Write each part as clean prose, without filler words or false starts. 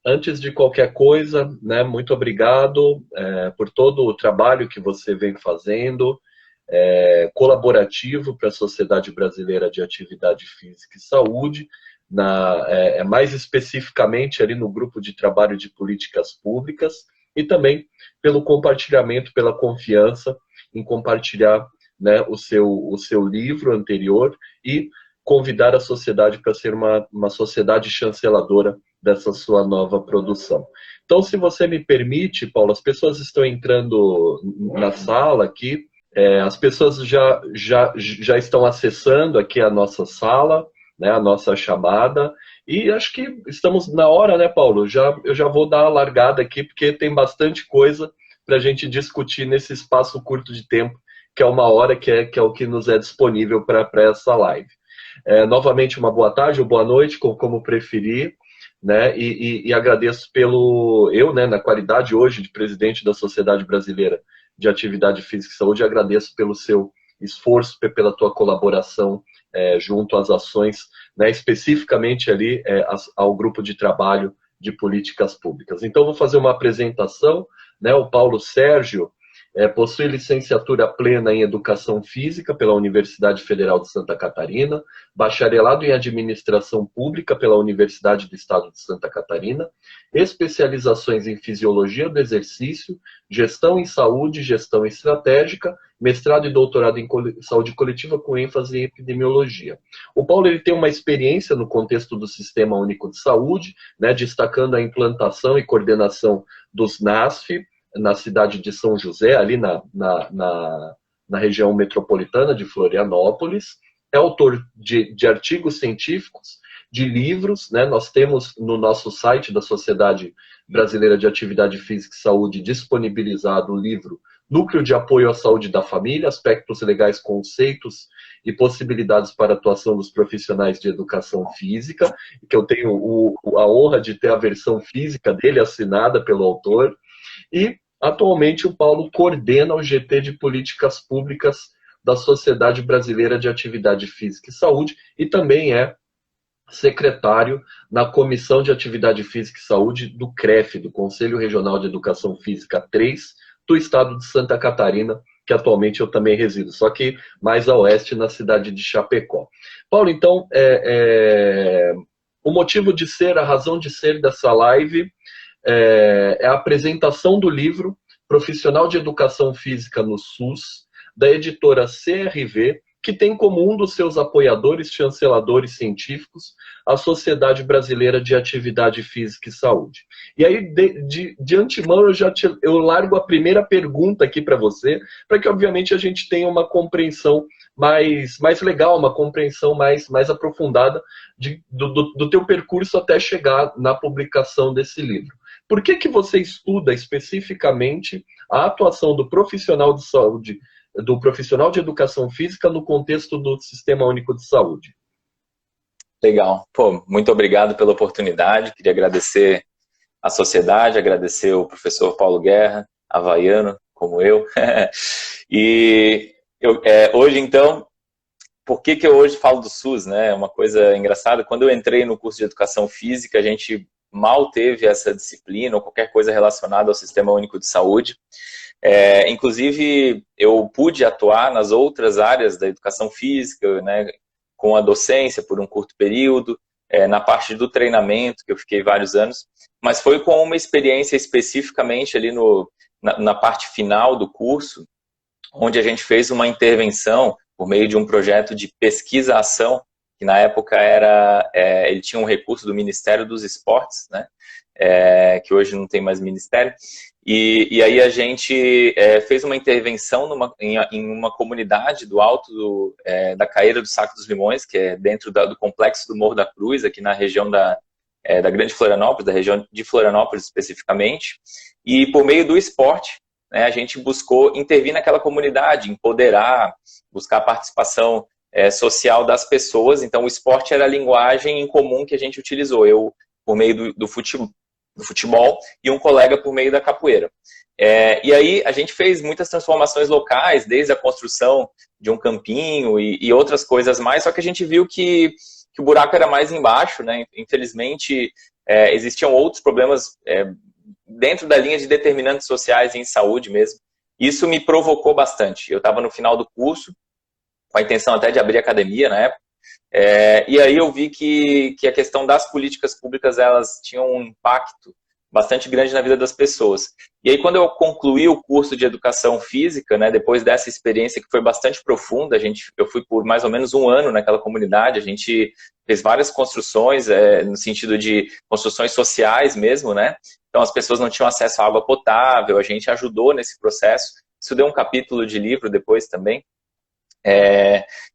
antes de qualquer coisa, né, muito obrigado por todo o trabalho que você vem fazendo, colaborativo para a Sociedade Brasileira de Atividade Física e Saúde, mais especificamente ali no grupo de trabalho de políticas públicas, e também pelo compartilhamento, pela confiança em compartilhar, né, o seu livro anterior e convidar a sociedade para ser uma sociedade chanceladora dessa sua nova produção. Então, se você me permite, Paulo, as pessoas estão entrando na sala aqui, as pessoas já estão acessando aqui a nossa sala, né, a nossa chamada, e acho que estamos na hora, né, Paulo? Eu já vou dar a largada aqui, porque tem bastante coisa para a gente discutir nesse espaço curto de tempo, que é uma hora, que é o que nos é disponível para essa live. Novamente, uma boa tarde ou boa noite, como preferir, né? E agradeço né, na qualidade hoje de presidente da Sociedade Brasileira de Atividade Física e Saúde, agradeço pelo seu esforço, pela tua colaboração junto às ações, né, especificamente ali ao grupo de trabalho de políticas públicas. Então, vou fazer uma apresentação, né? O Paulo Sérgio possui licenciatura plena em Educação Física pela Universidade Federal de Santa Catarina, bacharelado em Administração Pública pela Universidade do Estado de Santa Catarina, especializações em Fisiologia do Exercício, Gestão em Saúde, Gestão Estratégica, mestrado e doutorado em Saúde Coletiva com ênfase em Epidemiologia. O Paulo ele tem uma experiência no contexto do Sistema Único de Saúde, né, destacando a implantação e coordenação dos NASF, na cidade de São José, ali na região metropolitana de Florianópolis. É autor de artigos científicos, de livros, né? Nós temos no nosso site da Sociedade Brasileira de Atividade Física e Saúde disponibilizado o livro Núcleo de Apoio à Saúde da Família, Aspectos Legais, Conceitos e Possibilidades para a Atuação dos Profissionais de Educação Física, que eu tenho a honra de ter a versão física dele assinada pelo autor. E atualmente o Paulo coordena o GT de Políticas Públicas da Sociedade Brasileira de Atividade Física e Saúde e também é secretário na Comissão de Atividade Física e Saúde do CREF, do Conselho Regional de Educação Física 3, do estado de Santa Catarina, que atualmente eu também resido, só que mais a oeste, na cidade de Chapecó. Paulo, então, o motivo de ser, a razão de ser dessa live é a apresentação do livro Profissional de Educação Física no SUS, da editora CRV, que tem como um dos seus apoiadores, chanceladores científicos, a Sociedade Brasileira de Atividade Física e Saúde. E aí, de antemão, eu largo a primeira pergunta aqui para você, para que, obviamente, a gente tenha uma compreensão mais legal, uma compreensão mais aprofundada do teu percurso até chegar na publicação desse livro. Por que você estuda especificamente a atuação do profissional de saúde, do profissional de educação física no contexto do Sistema Único de Saúde? Legal. Pô, muito obrigado pela oportunidade. Queria agradecer a sociedade, agradecer o professor Paulo Guerra, havaiano, como eu. Hoje, então, por que eu hoje falo do SUS, né? Uma coisa engraçada, quando eu entrei no curso de Educação Física, a gente mal teve essa disciplina ou qualquer coisa relacionada ao Sistema Único de Saúde. Inclusive, eu pude atuar nas outras áreas da educação física, né, com a docência por um curto período, na parte do treinamento, que eu fiquei vários anos, mas foi com uma experiência especificamente ali na parte final do curso, onde a gente fez uma intervenção por meio de um projeto de pesquisa-ação, que na época ele tinha um recurso do Ministério dos Esportes, né, que hoje não tem mais ministério, e aí a gente fez uma intervenção em uma comunidade do alto da Caeira do Saco dos Limões, que é dentro do complexo do Morro da Cruz, aqui na região da Grande Florianópolis, da região de Florianópolis especificamente, e por meio do esporte, né, a gente buscou intervir naquela comunidade, empoderar, buscar a participação social das pessoas. Então o esporte era a linguagem em comum que a gente utilizou, eu por meio do futebol e um colega por meio da capoeira. E aí a gente fez muitas transformações locais, desde a construção de um campinho e outras coisas mais, só que a gente viu que o buraco era mais embaixo, né? Infelizmente, existiam outros problemas dentro da linha de determinantes sociais em saúde mesmo. Isso me provocou bastante. Eu estava no final do curso, com a intenção até de abrir academia na época, e aí eu vi que a questão das políticas públicas, elas tinham um impacto bastante grande na vida das pessoas. E aí, quando eu concluí o curso de Educação Física, né, depois dessa experiência que foi bastante profunda, eu fui por mais ou menos 1 ano naquela comunidade, a gente fez várias construções, no sentido de construções sociais mesmo, né? Então, as pessoas não tinham acesso à água potável, a gente ajudou nesse processo. Isso deu um capítulo de livro depois também.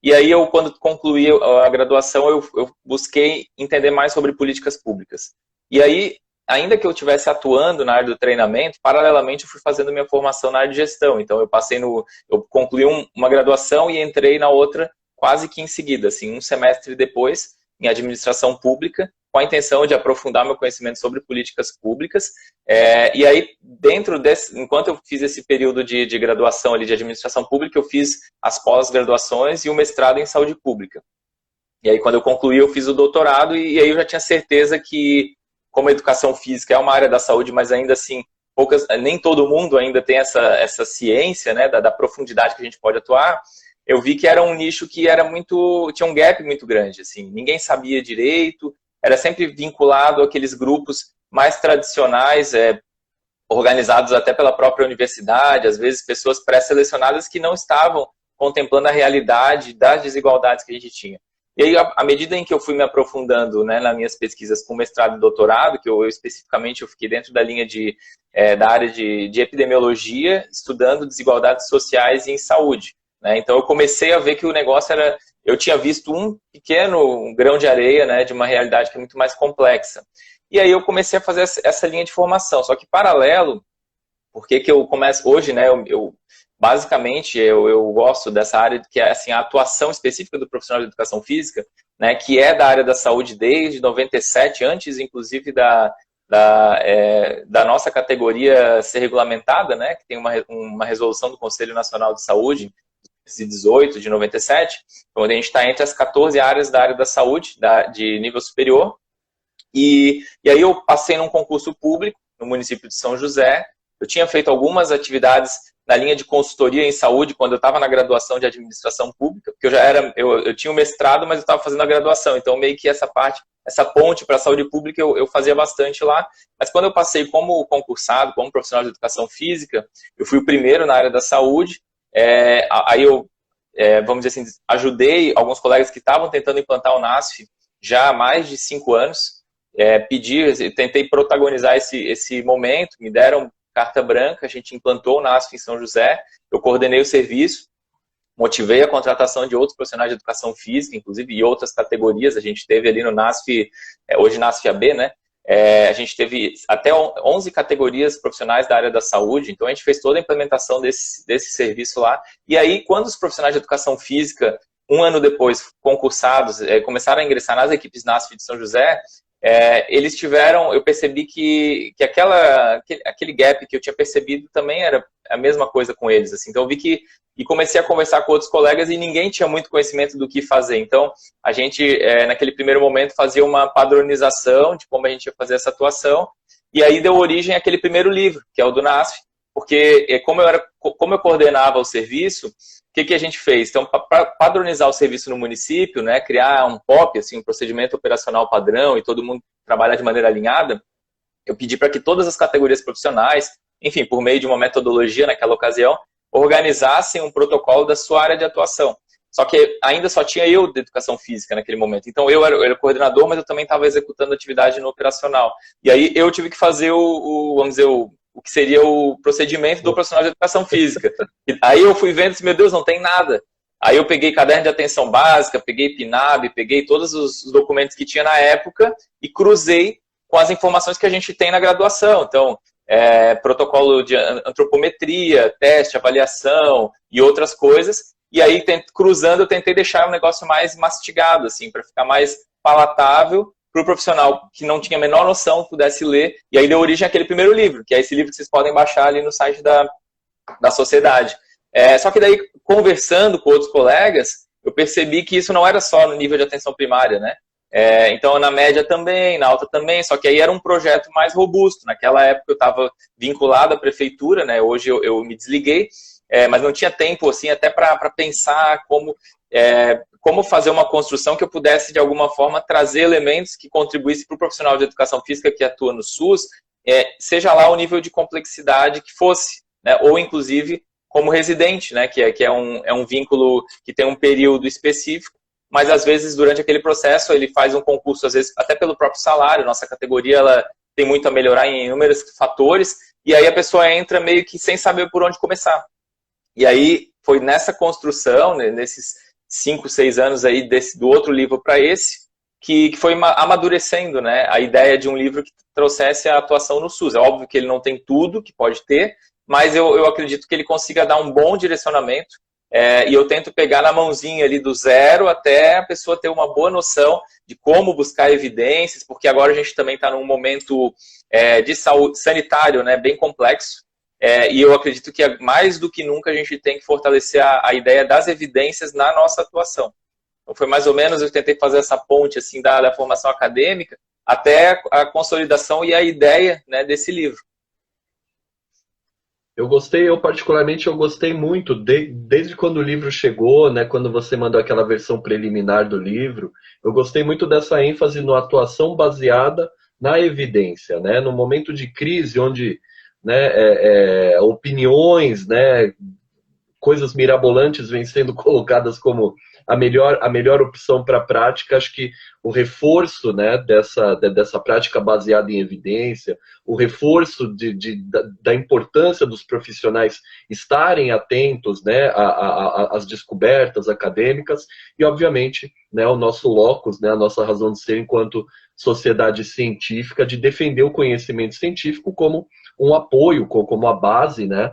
E aí, quando concluí a graduação, eu busquei entender mais sobre políticas públicas. E aí, ainda que eu estivesse atuando na área do treinamento, paralelamente eu fui fazendo minha formação na área de gestão. Então, eu concluí uma graduação e entrei na outra quase que em seguida, assim, 1 semestre depois, em administração pública, com a intenção de aprofundar meu conhecimento sobre políticas públicas. E aí, enquanto eu fiz esse período de graduação ali de administração pública, eu fiz as pós-graduações e o mestrado em saúde pública. E aí, quando eu concluí, eu fiz o doutorado, e aí eu já tinha certeza que, como a educação física é uma área da saúde, mas ainda assim, nem todo mundo ainda tem essa ciência, né, da profundidade que a gente pode atuar. Eu vi que era um nicho que tinha um gap muito grande, assim, ninguém sabia direito, era sempre vinculado àqueles grupos mais tradicionais, organizados até pela própria universidade, às vezes pessoas pré-selecionadas que não estavam contemplando a realidade das desigualdades que a gente tinha. E aí, à medida em que eu fui me aprofundando, né, nas minhas pesquisas com mestrado e doutorado, que eu especificamente fiquei dentro da linha da área de epidemiologia, estudando desigualdades sociais em saúde, né? Então, eu comecei a ver que o negócio eu tinha visto um grão de areia, né, de uma realidade que é muito mais complexa. E aí eu comecei a fazer essa linha de formação. Só que, paralelo, por que eu começo hoje, né, basicamente, eu gosto dessa área, que é assim, a atuação específica do profissional de educação física, né, que é da área da saúde desde 97, antes, inclusive, da nossa categoria ser regulamentada, né, que tem uma resolução do Conselho Nacional de Saúde, de 18, de 97, onde a gente está entre as 14 áreas da área da saúde, de nível superior. E aí eu passei num concurso público no município de São José. Eu tinha feito algumas atividades na linha de consultoria em saúde quando eu estava na graduação de administração pública, porque eu tinha o mestrado, mas eu estava fazendo a graduação, então meio que essa ponte para a saúde pública eu fazia bastante lá. Mas quando eu passei como concursado, como profissional de educação física, eu fui o primeiro na área da saúde. Aí eu, vamos dizer assim, ajudei alguns colegas que estavam tentando implantar o NASF já há mais de 5 anos. Tentei protagonizar esse momento, me deram carta branca, a gente implantou o NASF em São José, eu coordenei o serviço, motivei a contratação de outros profissionais de educação física, inclusive, e outras categorias. A gente teve ali no NASF, hoje NASF AB, né? A gente teve até 11 categorias profissionais da área da saúde, então a gente fez toda a implementação desse serviço lá. E aí, quando os profissionais de educação física, 1 ano depois, concursados, começaram a ingressar nas equipes NASF de São José, eles eu percebi que aquele gap que eu tinha percebido também era a mesma coisa com eles, assim. Então eu vi e comecei a conversar com outros colegas e ninguém tinha muito conhecimento do que fazer. Então a gente, naquele primeiro momento, fazia uma padronização de como a gente ia fazer essa atuação, e aí deu origem àquele primeiro livro, que é o do NASF, porque como eu coordenava o serviço, o que a gente fez? Então, para padronizar o serviço no município, né, criar um POP, assim, um procedimento operacional padrão, e todo mundo trabalhar de maneira alinhada, eu pedi para que todas as categorias profissionais, enfim, por meio de uma metodologia naquela ocasião, organizassem um protocolo da sua área de atuação. Só que ainda só tinha eu de educação física naquele momento. Então, eu era coordenador, mas eu também estava executando atividade no operacional. E aí eu tive que fazer vamos dizer, o que seria o procedimento do profissional de educação física. Aí eu fui vendo, meu Deus, não tem nada. Aí eu peguei caderno de atenção básica, peguei PNAB, peguei todos os documentos que tinha na época e cruzei com as informações que a gente tem na graduação. Então, protocolo de antropometria, teste, avaliação e outras coisas. E aí, cruzando, eu tentei deixar o negócio mais mastigado, assim, para ficar mais palatável, para o profissional que não tinha a menor noção pudesse ler, e aí deu origem àquele primeiro livro, que é esse livro que vocês podem baixar ali no site da sociedade. Só que daí, conversando com outros colegas, eu percebi que isso não era só no nível de atenção primária, né? Então, na média também, na alta também, só que aí era um projeto mais robusto. Naquela época eu estava vinculado à prefeitura, né? Hoje eu me desliguei, mas não tinha tempo, assim, até para pensar como fazer uma construção que eu pudesse, de alguma forma, trazer elementos que contribuíssem para o profissional de educação física que atua no SUS, seja lá o nível de complexidade que fosse, né? Ou, inclusive, como residente, né? Que é um vínculo que tem um período específico, mas às vezes durante aquele processo ele faz um concurso, às vezes até pelo próprio salário. Nossa categoria ela tem muito a melhorar em inúmeros fatores, e aí a pessoa entra meio que sem saber por onde começar. E aí foi nessa construção, né, nesses 5, 6 anos aí do outro livro para esse, que foi amadurecendo, né, a ideia de um livro que trouxesse a atuação no SUS. É óbvio que ele não tem tudo que pode ter, mas eu acredito que ele consiga dar um bom direcionamento. E eu tento pegar na mãozinha ali do zero até a pessoa ter uma boa noção de como buscar evidências, porque agora a gente também está num momento de saúde sanitário, né, bem complexo, e eu acredito que mais do que nunca a gente tem que fortalecer a ideia das evidências na nossa atuação. Então foi mais ou menos, eu tentei fazer essa ponte assim, da formação acadêmica até a consolidação e a ideia, né, desse livro. Eu particularmente gostei muito, desde quando o livro chegou, né, quando você mandou aquela versão preliminar do livro, eu gostei muito dessa ênfase na atuação baseada na evidência, né, no momento de crise, onde, né, opiniões, né, coisas mirabolantes vêm sendo colocadas como a melhor opção para a prática. Acho que o reforço, né, dessa prática baseada em evidência, o reforço da importância dos profissionais estarem atentos, né, às descobertas acadêmicas e, obviamente, né, o nosso locus, né, a nossa razão de ser enquanto sociedade científica, de defender o conhecimento científico como um apoio, como a base, né,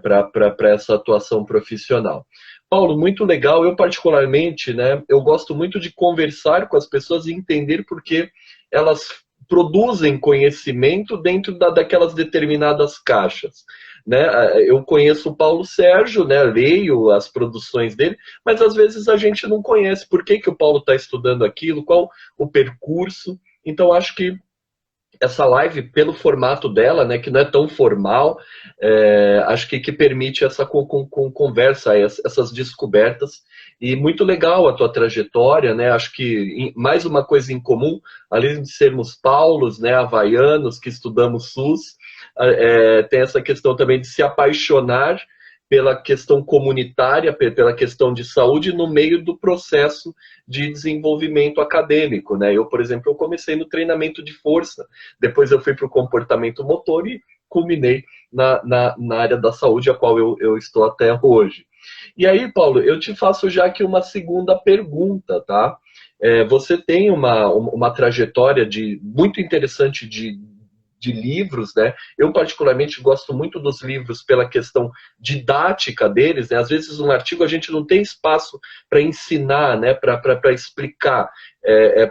para essa atuação profissional. Paulo, muito legal. Eu particularmente, né, eu gosto muito de conversar com as pessoas e entender por que elas produzem conhecimento dentro daquelas determinadas caixas. Né? Eu conheço o Paulo Sérgio, né, leio as produções dele, mas às vezes a gente não conhece por que o Paulo está estudando aquilo, qual o percurso. Então, acho que essa live, pelo formato dela, né, que não é tão formal, acho que permite essa conversa, essas descobertas. E muito legal a tua trajetória, né? Acho que mais uma coisa em comum, além de sermos paulos, né, havaianos, que estudamos SUS, tem essa questão também de se apaixonar pela questão comunitária, pela questão de saúde no meio do processo de desenvolvimento acadêmico, né? Eu, por exemplo, eu comecei no treinamento de força, depois eu fui para o comportamento motor e culminei na área da saúde, a qual eu estou até hoje. E aí, Paulo, eu te faço já aqui uma segunda pergunta, tá? Você tem uma trajetória muito interessante de livros, né? Eu particularmente gosto muito dos livros pela questão didática deles, né? Às vezes um artigo a gente não tem espaço para ensinar, né? Para explicar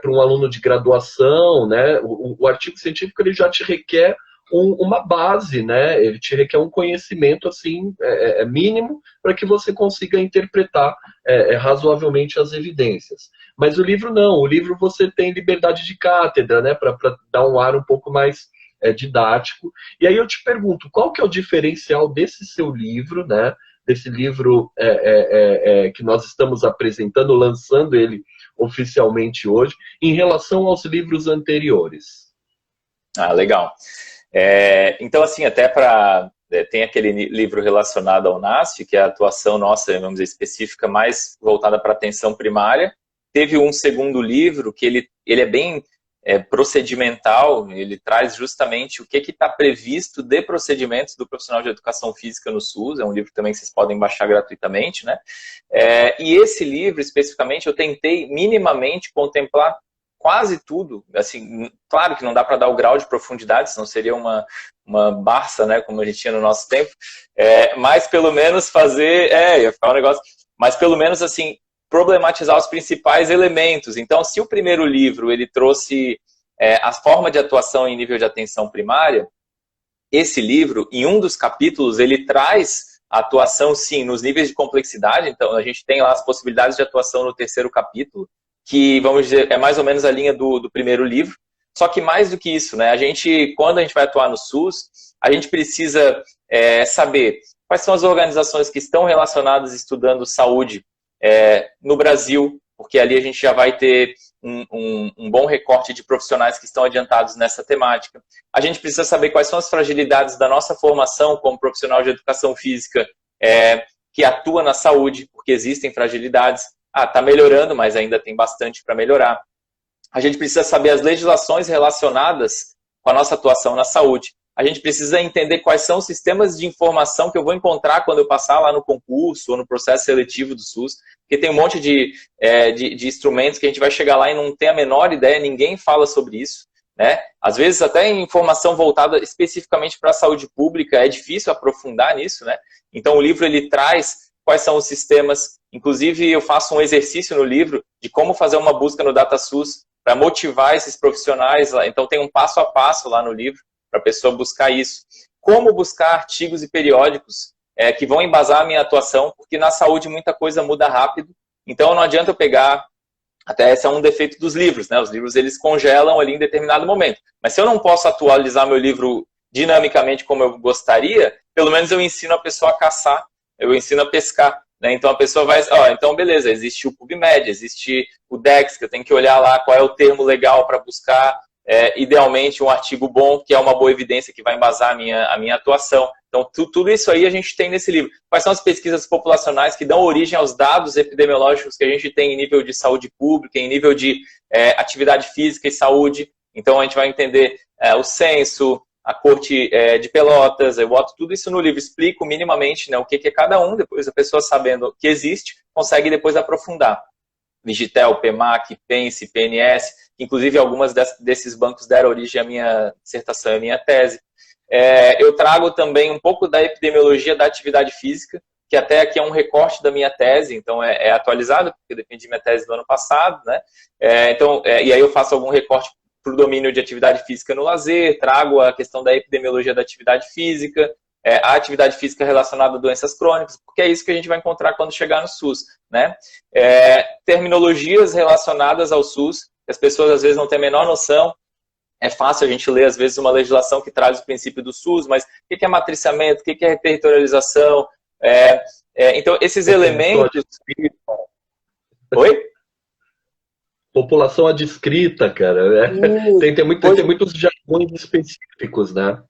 para um aluno de graduação, né? O artigo científico ele já te requer uma base, né? Ele te requer um conhecimento assim mínimo para que você consiga interpretar razoavelmente as evidências. Mas o livro não, o livro você tem liberdade de cátedra, né? Para dar um ar um pouco mais didático. E aí eu te pergunto, qual que é o diferencial desse seu livro, né? Desse livro que nós estamos apresentando, lançando ele oficialmente hoje, em relação aos livros anteriores? Ah, legal. Então, assim, até tem aquele livro relacionado ao NASF, que é a atuação nossa, vamos dizer, específica, mais voltada para a atenção primária. Teve um segundo livro que ele é bem procedimental, ele traz justamente o que está previsto de procedimentos do profissional de educação física no SUS. É um livro também que vocês podem baixar gratuitamente, né? E esse livro, especificamente, eu tentei minimamente contemplar quase tudo. Assim, claro que não dá para dar o grau de profundidade, senão seria uma Barça, né, como a gente tinha no nosso tempo, mas pelo menos ia ficar um negócio, mas pelo menos assim, problematizar os principais elementos. Então, se o primeiro livro ele trouxe a forma de atuação em nível de atenção primária, esse livro, em um dos capítulos, ele traz a atuação, sim, nos níveis de complexidade. Então, a gente tem lá as possibilidades de atuação no terceiro capítulo, que, vamos dizer, é mais ou menos a linha do primeiro livro. Só que mais do que isso, né? Quando a gente vai atuar no SUS, a gente precisa saber quais são as organizações que estão relacionadas estudando saúde no Brasil, porque ali a gente já vai ter um bom recorte de profissionais que estão adiantados nessa temática. A gente precisa saber quais são as fragilidades da nossa formação como profissional de educação física que atua na saúde, porque existem fragilidades. Está melhorando, mas ainda tem bastante para melhorar. A gente precisa saber as legislações relacionadas com a nossa atuação na saúde. A gente precisa entender quais são os sistemas de informação que eu vou encontrar quando eu passar lá no concurso ou no processo seletivo do SUS, porque tem um monte de instrumentos que a gente vai chegar lá e não tem a menor ideia, ninguém fala sobre isso, né? Às vezes até informação voltada especificamente para a saúde pública, é difícil aprofundar nisso, né? Então o livro ele traz quais são os sistemas, inclusive eu faço um exercício no livro de como fazer uma busca no DataSUS para motivar esses profissionais, então tem um passo a passo lá no livro, para a pessoa buscar isso. Como buscar artigos e periódicos que vão embasar a minha atuação, porque na saúde muita coisa muda rápido, então não adianta eu pegar, até esse é um defeito dos livros, né? Os livros eles congelam ali em determinado momento, mas se eu não posso atualizar meu livro dinamicamente como eu gostaria, pelo menos eu ensino a pessoa a caçar, eu ensino a pescar, né? Então a pessoa vai, então beleza, existe o PubMed, existe o Dex, que eu tenho que olhar lá qual é o termo legal para buscar, idealmente um artigo bom, que é uma boa evidência que vai embasar a minha atuação. Então, tudo isso aí a gente tem nesse livro. Quais são as pesquisas populacionais que dão origem aos dados epidemiológicos que a gente tem em nível de saúde pública, em nível de atividade física e saúde. Então, a gente vai entender o censo, a Corte de Pelotas, eu boto tudo isso no livro, explico minimamente, né, o que é cada um, depois a pessoa sabendo que existe, consegue depois aprofundar. Vigitel, PEMAC, PENSE, PNS, inclusive algumas desses bancos deram origem à minha dissertação e à minha tese. Eu trago também um pouco da epidemiologia da atividade física, que até aqui é um recorte da minha tese, então é atualizado, porque depende da minha tese do ano passado, né? E aí eu faço algum recorte para o domínio de atividade física no lazer, trago a questão da epidemiologia da atividade física, a atividade física relacionada a doenças crônicas, porque é isso que a gente vai encontrar quando chegar no SUS, né? Terminologias relacionadas ao SUS, que as pessoas às vezes não têm a menor noção. É fácil a gente ler, às vezes, uma legislação que traz o princípio do SUS, mas o que é matriciamento, o que é territorialização? Então, esses elementos... Oi? População adscrita, cara. Tem muitos jargões específicos, né?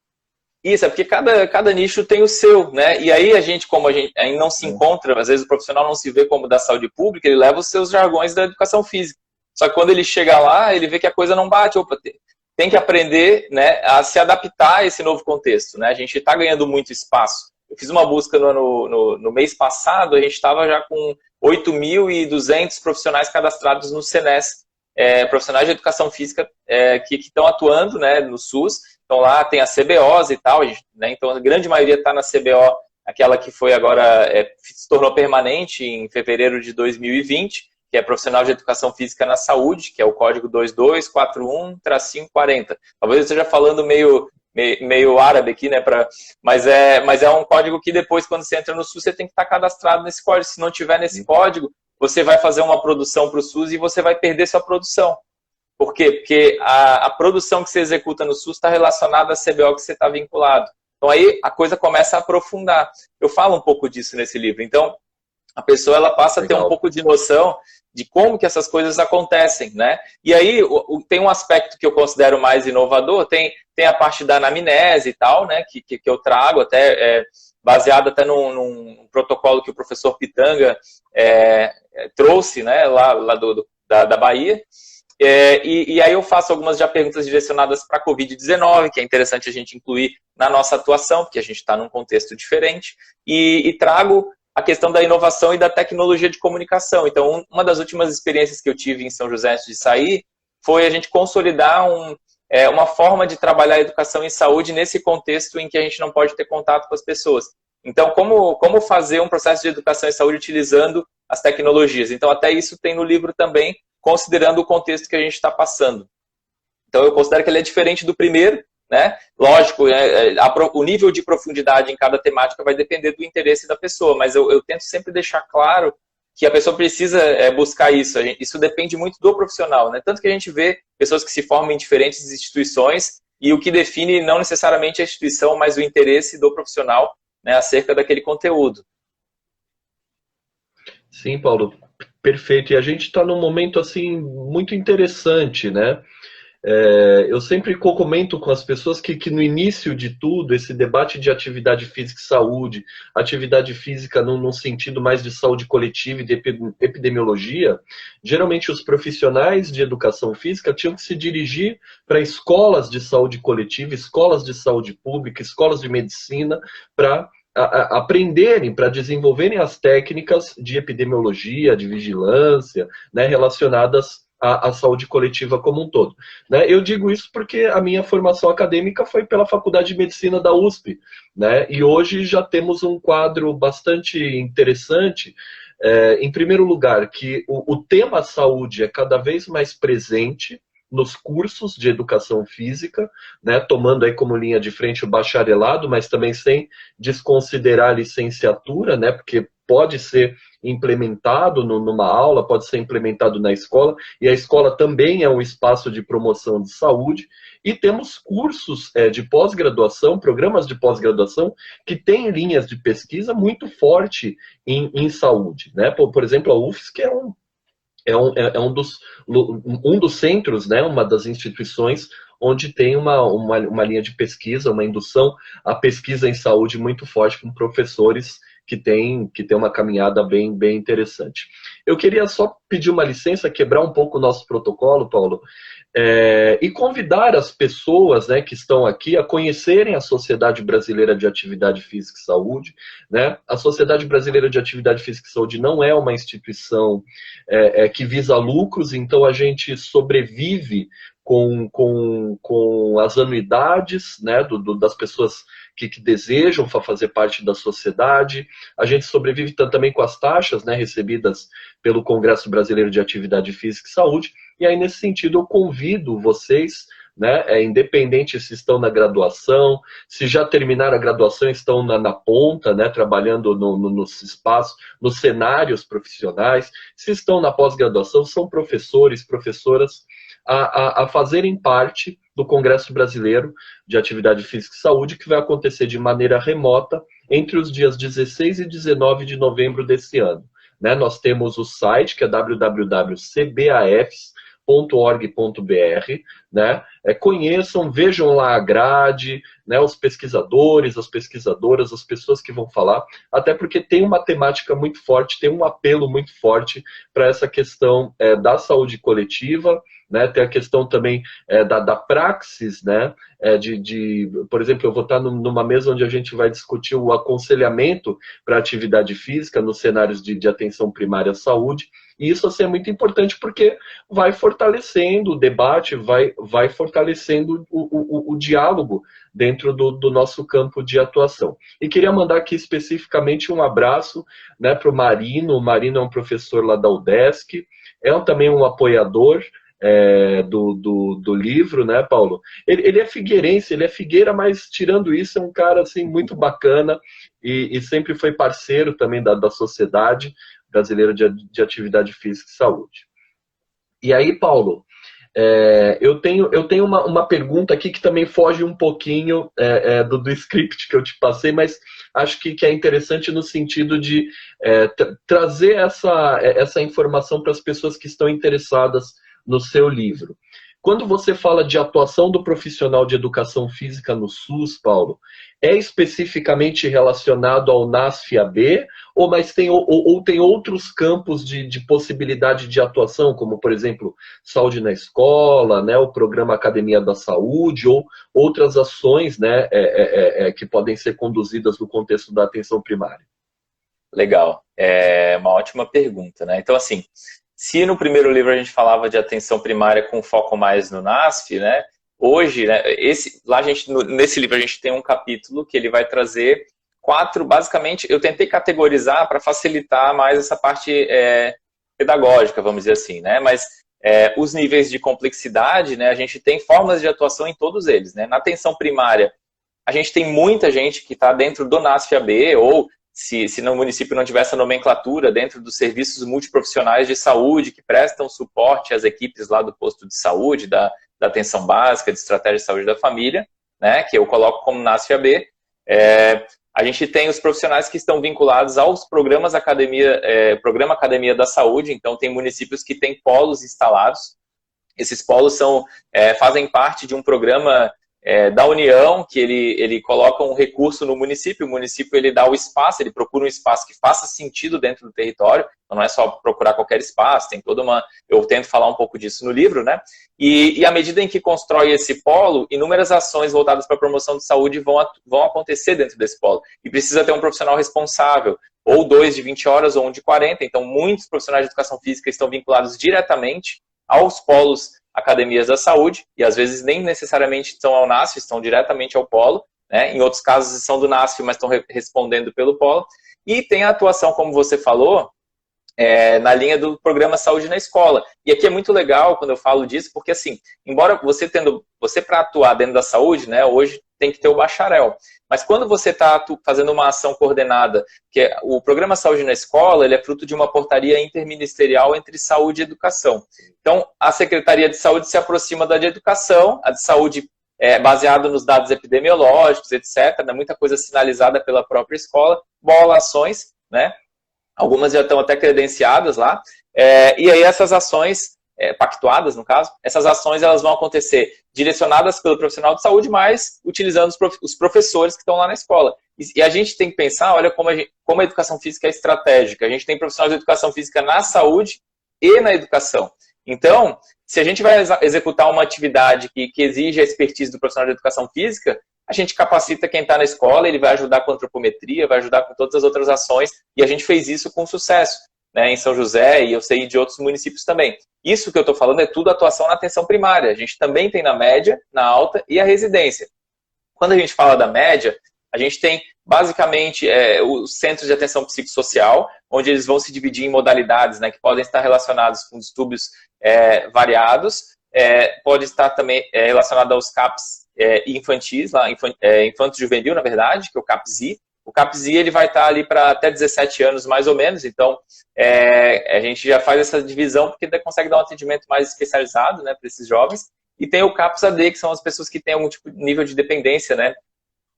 Isso, é porque cada nicho tem o seu, né? E aí como a gente ainda não se encontra, às vezes o profissional não se vê como da saúde pública, ele leva os seus jargões da educação física. Só que quando ele chega lá, ele vê que a coisa não bate. Opa, tem que aprender, né, a se adaptar a esse novo contexto, né? A gente está ganhando muito espaço. Eu fiz uma busca no mês passado, a gente estava já com 8.200 profissionais cadastrados no SENES, profissionais de educação física que estão atuando, né, no SUS. Então lá tem as CBOs e tal, né, então a grande maioria está na CBO, aquela que foi agora, se tornou permanente em fevereiro de 2020, que é profissional de educação física na saúde, que é o código 2241-40. Talvez eu esteja falando meio árabe aqui, né? Mas é um código que depois, quando você entra no SUS, você tem que estar cadastrado nesse código. Se não tiver nesse código, você vai fazer uma produção para o SUS e você vai perder sua produção. Por quê? Porque a produção que você executa no SUS está relacionada à CBO que você está vinculado. Então aí a coisa começa a aprofundar. Eu falo um pouco disso nesse livro. Então, a pessoa ela passa a ter um pouco de noção de como que essas coisas acontecem, né? E aí tem um aspecto que eu considero mais inovador, tem a parte da anamnese e tal, né? Que eu trago, até baseado até num protocolo que o professor Pitanga trouxe, né? Lá da Bahia. E aí eu faço algumas já perguntas direcionadas para a Covid-19, que é interessante a gente incluir na nossa atuação, porque a gente está num contexto diferente, e trago a questão da inovação e da tecnologia de comunicação. Então, uma das últimas experiências que eu tive em São José antes de sair foi a gente consolidar uma forma de trabalhar a educação em saúde nesse contexto em que a gente não pode ter contato com as pessoas. Então, como fazer um processo de educação em saúde utilizando as tecnologias? Então, até isso tem no livro também, considerando o contexto que a gente está passando. Então, eu considero que ele é diferente do primeiro, né? Lógico, o nível de profundidade em cada temática vai depender do interesse da pessoa, mas eu tento sempre deixar claro que a pessoa precisa buscar isso. Isso depende muito do profissional, né? Tanto que a gente vê pessoas que se formam em diferentes instituições e o que define não necessariamente a instituição, mas o interesse do profissional, né, acerca daquele conteúdo. Sim, Paulo, perfeito. E a gente está num momento assim muito interessante, né? Eu sempre comento com as pessoas que no início de tudo, esse debate de atividade física e saúde, atividade física num sentido mais de saúde coletiva e de epidemiologia, geralmente os profissionais de educação física tinham que se dirigir para escolas de saúde coletiva, escolas de saúde pública, escolas de medicina, para aprenderem, para desenvolverem as técnicas de epidemiologia, de vigilância, né, relacionadas à saúde coletiva como um todo. Né? Eu digo isso porque a minha formação acadêmica foi pela Faculdade de Medicina da USP, né? E hoje já temos um quadro bastante interessante. Em primeiro lugar, que o tema saúde é cada vez mais presente nos cursos de educação física, né, tomando aí como linha de frente o bacharelado, mas também sem desconsiderar a licenciatura, né, porque pode ser implementado numa aula, pode ser implementado na escola, e a escola também é um espaço de promoção de saúde, e temos cursos de pós-graduação, programas de pós-graduação, que têm linhas de pesquisa muito forte em saúde, né, por exemplo, a UFSC, que é um dos centros, né, uma das instituições onde tem uma linha de pesquisa, uma indução à pesquisa em saúde muito forte, com professores que tem uma caminhada bem interessante. Eu queria só pedir uma licença, quebrar um pouco o nosso protocolo, Paulo, e convidar as pessoas, né, que estão aqui a conhecerem a Sociedade Brasileira de Atividade Física e Saúde. Né? A Sociedade Brasileira de Atividade Física e Saúde não é uma instituição que visa lucros, então a gente sobrevive com as anuidades, né, das pessoas que desejam fazer parte da sociedade. A gente sobrevive também com as taxas, né, recebidas pelo Congresso Brasileiro de Atividade Física e Saúde. E aí, nesse sentido, eu convido vocês, né, independente se estão na graduação, se já terminaram a graduação e estão na ponta, né, trabalhando nos espaços, nos cenários profissionais, se estão na pós-graduação, são professores, professoras, a fazerem parte do Congresso Brasileiro de Atividade Física e Saúde, que vai acontecer de maneira remota entre os dias 16 e 19 de novembro desse ano. Né? Nós temos o site, que é www.cbafs.org.br, né? Conheçam, vejam lá a grade, né? Os pesquisadores, as pesquisadoras, as pessoas que vão falar, até porque tem uma temática muito forte, tem um apelo muito forte para essa questão da saúde coletiva, né? Tem a questão também da praxis, né? Por exemplo, eu vou estar numa mesa onde a gente vai discutir o aconselhamento para atividade física nos cenários de atenção primária à saúde, e isso assim, é muito importante porque vai fortalecendo o debate, vai fortalecendo o diálogo dentro do nosso campo de atuação. E queria mandar aqui especificamente um abraço, né, para o Marino. O Marino é um professor lá da UDESC, também um apoiador do livro, né, Paulo? Ele é figueirense, ele é Figueira, mas tirando isso é um cara assim, muito bacana e sempre foi parceiro também da Sociedade Brasileira de Atividade Física e Saúde. E aí, Paulo, eu tenho uma pergunta aqui que também foge um pouquinho do script que eu te passei, mas acho que é interessante no sentido de trazer essa informação para as pessoas que estão interessadas no seu livro. Quando você fala de atuação do profissional de educação física no SUS, Paulo, é especificamente relacionado ao NASF-AB, mas tem outros campos de possibilidade de atuação, como, por exemplo, saúde na escola, né, o programa Academia da Saúde, ou outras ações, né, que podem ser conduzidas no contexto da atenção primária? Legal, é uma ótima pergunta, né? Então, assim, se no primeiro livro a gente falava de atenção primária com foco mais no NASF, né? Hoje, né, nesse livro a gente tem um capítulo que ele vai trazer 4, basicamente, eu tentei categorizar para facilitar mais essa parte pedagógica, vamos dizer assim, né? Mas os níveis de complexidade, né, a gente tem formas de atuação em todos eles, né? Na atenção primária, a gente tem muita gente que está dentro do NASF-AB ou se no município não tiver essa nomenclatura dentro dos serviços multiprofissionais de saúde que prestam suporte às equipes lá do posto de saúde, da atenção básica, de estratégia de saúde da família, né, que eu coloco como NASF-AB, a gente tem os profissionais que estão vinculados aos programas Programa Academia da Saúde, então tem municípios que têm polos instalados. Esses polos fazem parte de um programa da União, que ele coloca um recurso no município, o município ele dá o espaço, ele procura um espaço que faça sentido dentro do território, então não é só procurar qualquer espaço, tem toda uma... Eu tento falar um pouco disso no livro, né? E à medida em que constrói esse polo, inúmeras ações voltadas para a promoção de saúde vão acontecer dentro desse polo. E precisa ter um profissional responsável, ou 2 de 20 horas, ou 1 de 40, então muitos profissionais de educação física estão vinculados diretamente aos polos academias da saúde, e às vezes nem necessariamente estão ao NASF, estão diretamente ao polo, né? Em outros casos são do NASF, mas estão respondendo pelo polo, e tem a atuação, como você falou, na linha do programa Saúde na Escola. E aqui é muito legal quando eu falo disso, porque assim, embora você para atuar dentro da saúde, né, hoje tem que ter o bacharel, mas quando você está fazendo uma ação coordenada, que o programa Saúde na Escola, ele é fruto de uma portaria interministerial entre saúde e educação. Então, a Secretaria de Saúde se aproxima da de educação, a de saúde baseada nos dados epidemiológicos, etc., né, muita coisa sinalizada pela própria escola, bola ações, né? Algumas já estão até credenciadas lá, e aí essas ações, pactuadas no caso, essas ações elas vão acontecer direcionadas pelo profissional de saúde, mas utilizando os professores que estão lá na escola. E a gente tem que pensar, olha como a educação física é estratégica. A gente tem profissionais de educação física na saúde e na educação. Então, se a gente vai executar uma atividade que exige a expertise do profissional de educação física, a gente capacita quem está na escola, ele vai ajudar com antropometria, vai ajudar com todas as outras ações, e a gente fez isso com sucesso, né, em São José, e eu sei de outros municípios também. Isso que eu estou falando é tudo atuação na atenção primária. A gente também tem na média, na alta e a residência. Quando a gente fala da média, a gente tem basicamente os centros de atenção psicossocial, onde eles vão se dividir em modalidades, né, que podem estar relacionados com distúrbios variados, pode estar também relacionado aos CAPs infantis, infanto-juvenil, na verdade, que é o CAPS-I. O CAPS-I ele vai estar ali para até 17 anos, mais ou menos, então a gente já faz essa divisão porque consegue dar um atendimento mais especializado, né, para esses jovens. E tem o CAPS-AD, que são as pessoas que têm algum tipo de nível de dependência, né,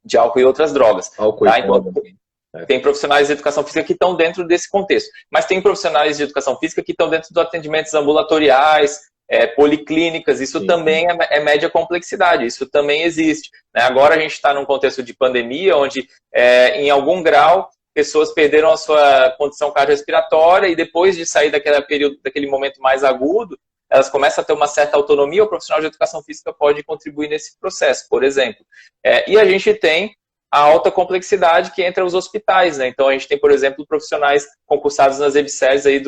de álcool e outras drogas. Álcool tá? e Então, tem profissionais de educação física que estão dentro desse contexto. Mas tem profissionais de educação física que estão dentro de atendimentos ambulatoriais, policlínicas, isso também é média complexidade, isso também existe. Né? Agora a gente está num contexto de pandemia, onde em algum grau pessoas perderam a sua condição cardiorrespiratória e depois de sair daquele momento mais agudo, elas começam a ter uma certa autonomia, o profissional de educação física pode contribuir nesse processo, por exemplo. E a gente tem a alta complexidade que entra os hospitais, né? Então a gente tem, por exemplo, profissionais concursados nas EBSERs aí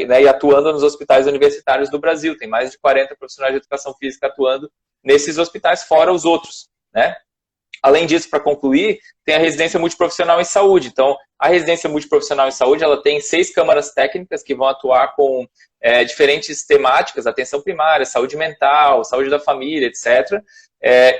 né, e atuando nos hospitais universitários do Brasil. Tem mais de 40 profissionais de educação física atuando nesses hospitais, fora os outros, né? Além disso, para concluir, tem a residência multiprofissional em saúde. Então, a residência multiprofissional em saúde, ela tem 6 câmaras técnicas que vão atuar com diferentes temáticas, atenção primária, saúde mental, saúde da família, etc.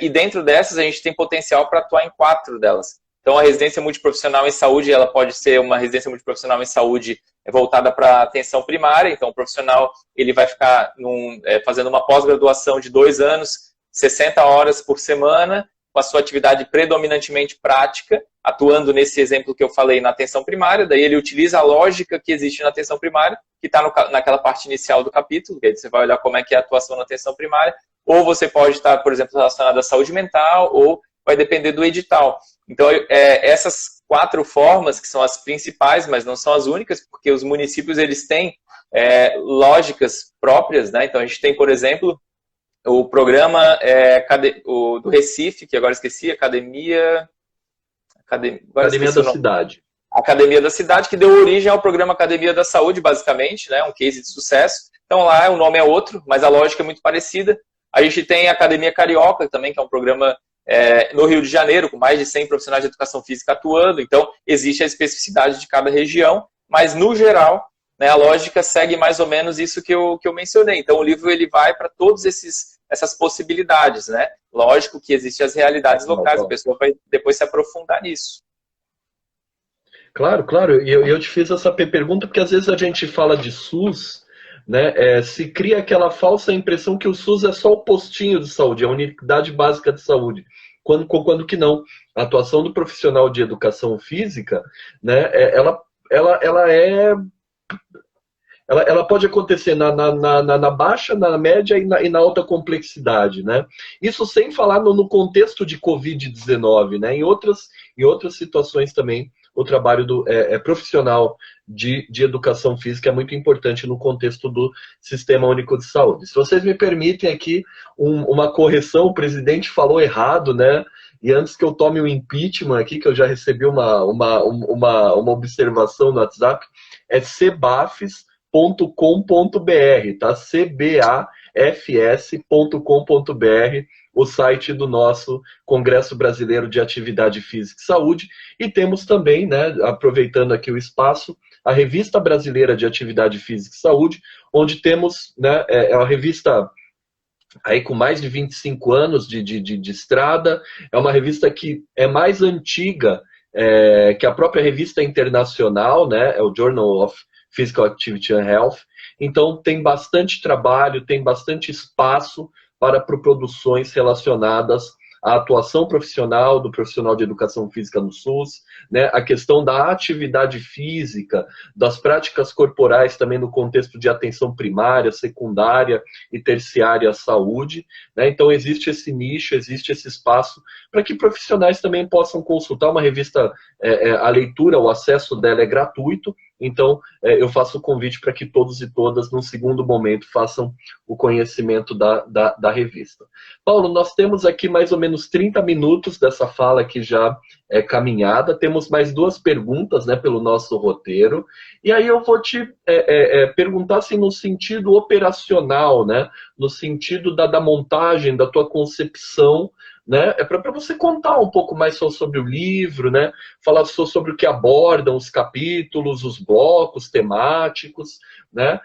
E dentro dessas, a gente tem potencial para atuar em 4 delas. Então, a residência multiprofissional em saúde, ela pode ser uma residência multiprofissional em saúde voltada para atenção primária. Então, o profissional ele vai ficar fazendo uma pós-graduação de 2 anos, 60 horas por semana, com a sua atividade predominantemente prática, atuando nesse exemplo que eu falei na atenção primária, daí ele utiliza a lógica que existe na atenção primária, que está naquela parte inicial do capítulo, que aí você vai olhar como é que é a atuação na atenção primária, ou você pode estar, por exemplo, relacionado à saúde mental, ou vai depender do edital. Então, essas 4 formas, que são as principais, mas não são as únicas, porque os municípios eles têm lógicas próprias, né? Então, a gente tem, por exemplo, o programa do Recife, que agora esqueci, Academia da Cidade. Academia da Cidade, que deu origem ao programa Academia da Saúde, basicamente, né, um case de sucesso. Então lá o nome é outro, mas a lógica é muito parecida. A gente tem a Academia Carioca também, que é um programa no Rio de Janeiro, com mais de 100 profissionais de educação física atuando. Então existe a especificidade de cada região, mas no geral, né, a lógica segue mais ou menos isso que eu mencionei. Então o livro ele vai para todos essas possibilidades, né? Lógico que existem as realidades locais, a pessoa vai depois se aprofundar nisso. Claro, claro. E eu te fiz essa pergunta porque às vezes a gente fala de SUS, né? Se cria aquela falsa impressão que o SUS é só o postinho de saúde, a unidade básica de saúde. Quando que não. A atuação do profissional de educação física, né? Ela é ela pode acontecer na baixa, na média e na alta complexidade, né? Isso sem falar no contexto de Covid-19, né? Em outras situações também, o trabalho profissional de educação física é muito importante no contexto do Sistema Único de Saúde. Se vocês me permitem aqui uma correção, o presidente falou errado, né? E antes que eu tome o impeachment aqui, que eu já recebi uma observação no WhatsApp, é CBAFES cbafs.com.br, tá? cbafs.com.br, o site do nosso Congresso Brasileiro de Atividade Física e Saúde. E temos também, né, aproveitando aqui o espaço, a Revista Brasileira de Atividade Física e Saúde, onde temos, né, é uma revista aí com mais de 25 anos de estrada, é uma revista que é mais antiga que a própria revista internacional, né, é o Journal of Physical Activity and Health. Então tem bastante trabalho, tem bastante espaço para produções relacionadas à atuação profissional do profissional de educação física no SUS, né, a questão da atividade física, das práticas corporais também no contexto de atenção primária, secundária e terciária à saúde, né? Então existe esse nicho, existe esse espaço para que profissionais também possam consultar uma revista, a leitura, o acesso dela é gratuito. Então, eu faço o convite para que todos e todas, num segundo momento, façam o conhecimento da revista. Paulo, nós temos aqui mais ou menos 30 minutos dessa fala que já é caminhada. Temos mais 2 perguntas, né, pelo nosso roteiro. E aí eu vou te perguntar assim, no sentido operacional, né, no sentido da montagem, da tua concepção, né? É para você contar um pouco mais sobre o livro, né? Falar sobre o que abordam os capítulos, os blocos temáticos, né?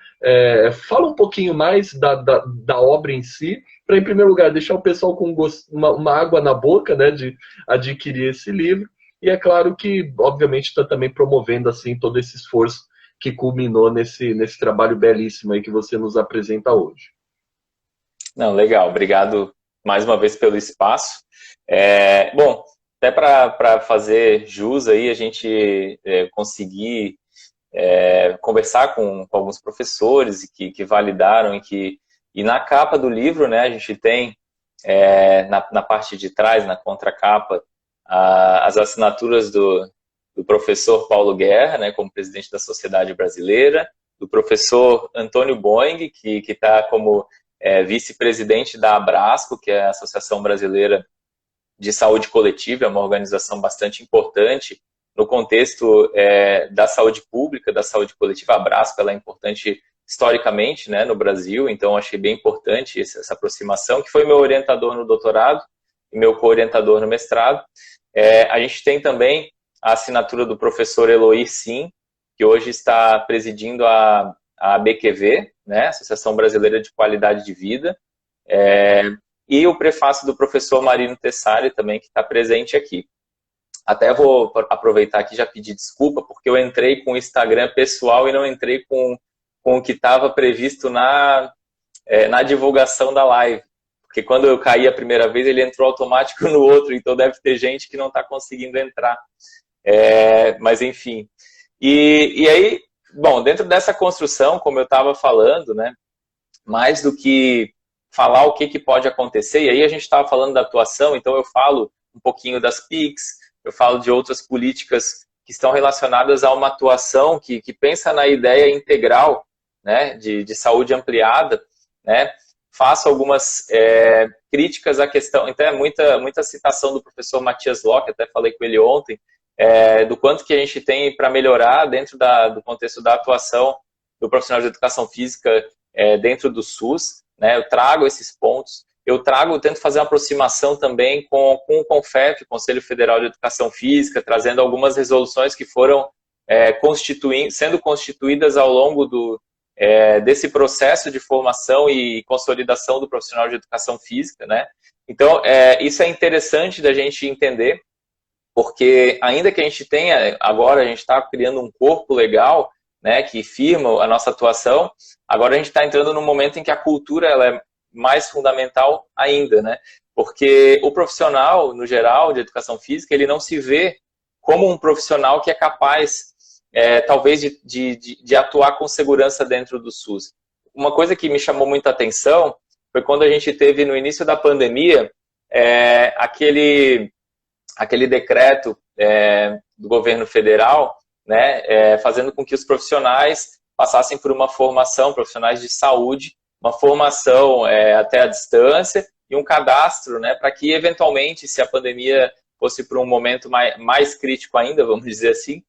Fala um pouquinho mais da obra em si, para, em primeiro lugar, deixar o pessoal com uma água na boca, né, de adquirir esse livro. E é claro que, obviamente, está também promovendo assim todo esse esforço que culminou nesse trabalho belíssimo aí que você nos apresenta hoje. Não, legal. Obrigado mais uma vez pelo espaço. Bom, até para fazer jus aí, a gente conseguir conversar com alguns professores que validaram e na capa do livro, né, a gente tem na parte de trás, na contracapa, as assinaturas do professor Paulo Guerra, né, como presidente da Sociedade Brasileira, do professor Antônio Boing, que está como vice-presidente da Abrasco, que é a Associação Brasileira de Saúde Coletiva, é uma organização bastante importante no contexto da saúde pública, da saúde coletiva. A Abrasco ela é importante historicamente, né, no Brasil, então achei bem importante essa aproximação, que foi meu orientador no doutorado e meu co-orientador no mestrado. A gente tem também a assinatura do professor Eloir Sim, que hoje está presidindo a ABQV, né, Associação Brasileira de Qualidade de Vida, e o prefácio do professor Marino Tessari também, que está presente aqui. Até vou aproveitar aqui e já pedir desculpa, porque eu entrei com o Instagram pessoal e não entrei com o que estava previsto na divulgação da live. Porque quando eu caí a primeira vez, ele entrou automático no outro, então deve ter gente que não está conseguindo entrar. Mas enfim. E aí, bom, dentro dessa construção, como eu estava falando, né, mais do que falar o que pode acontecer, e aí a gente estava falando da atuação, então eu falo um pouquinho das PICs, eu falo de outras políticas que estão relacionadas a uma atuação que pensa na ideia integral, né, de saúde ampliada, né, faço algumas críticas à questão, então é muita citação do professor Matias Locke, até falei com ele ontem, do quanto que a gente tem para melhorar dentro do contexto da atuação do profissional de educação física dentro do SUS, né? Eu trago esses pontos, tento fazer uma aproximação também com o CONFEF, Conselho Federal de Educação Física, trazendo algumas resoluções que foram sendo constituídas ao longo desse processo de formação e consolidação do profissional de educação física, né? Então, isso é interessante da gente entender, porque ainda que a gente tenha, agora a gente está criando um corpo legal, né, que firma a nossa atuação, agora a gente está entrando num momento em que a cultura ela é mais fundamental ainda, né? Porque o profissional, no geral, de educação física, ele não se vê como um profissional que é capaz, talvez, de atuar com segurança dentro do SUS. Uma coisa que me chamou muita atenção foi quando a gente teve, no início da pandemia, aquele decreto do governo federal, né, fazendo com que os profissionais passassem por uma formação, profissionais de saúde, uma formação até à distância e um cadastro, né, para que, eventualmente, se a pandemia fosse para um momento mais crítico ainda, vamos dizer assim,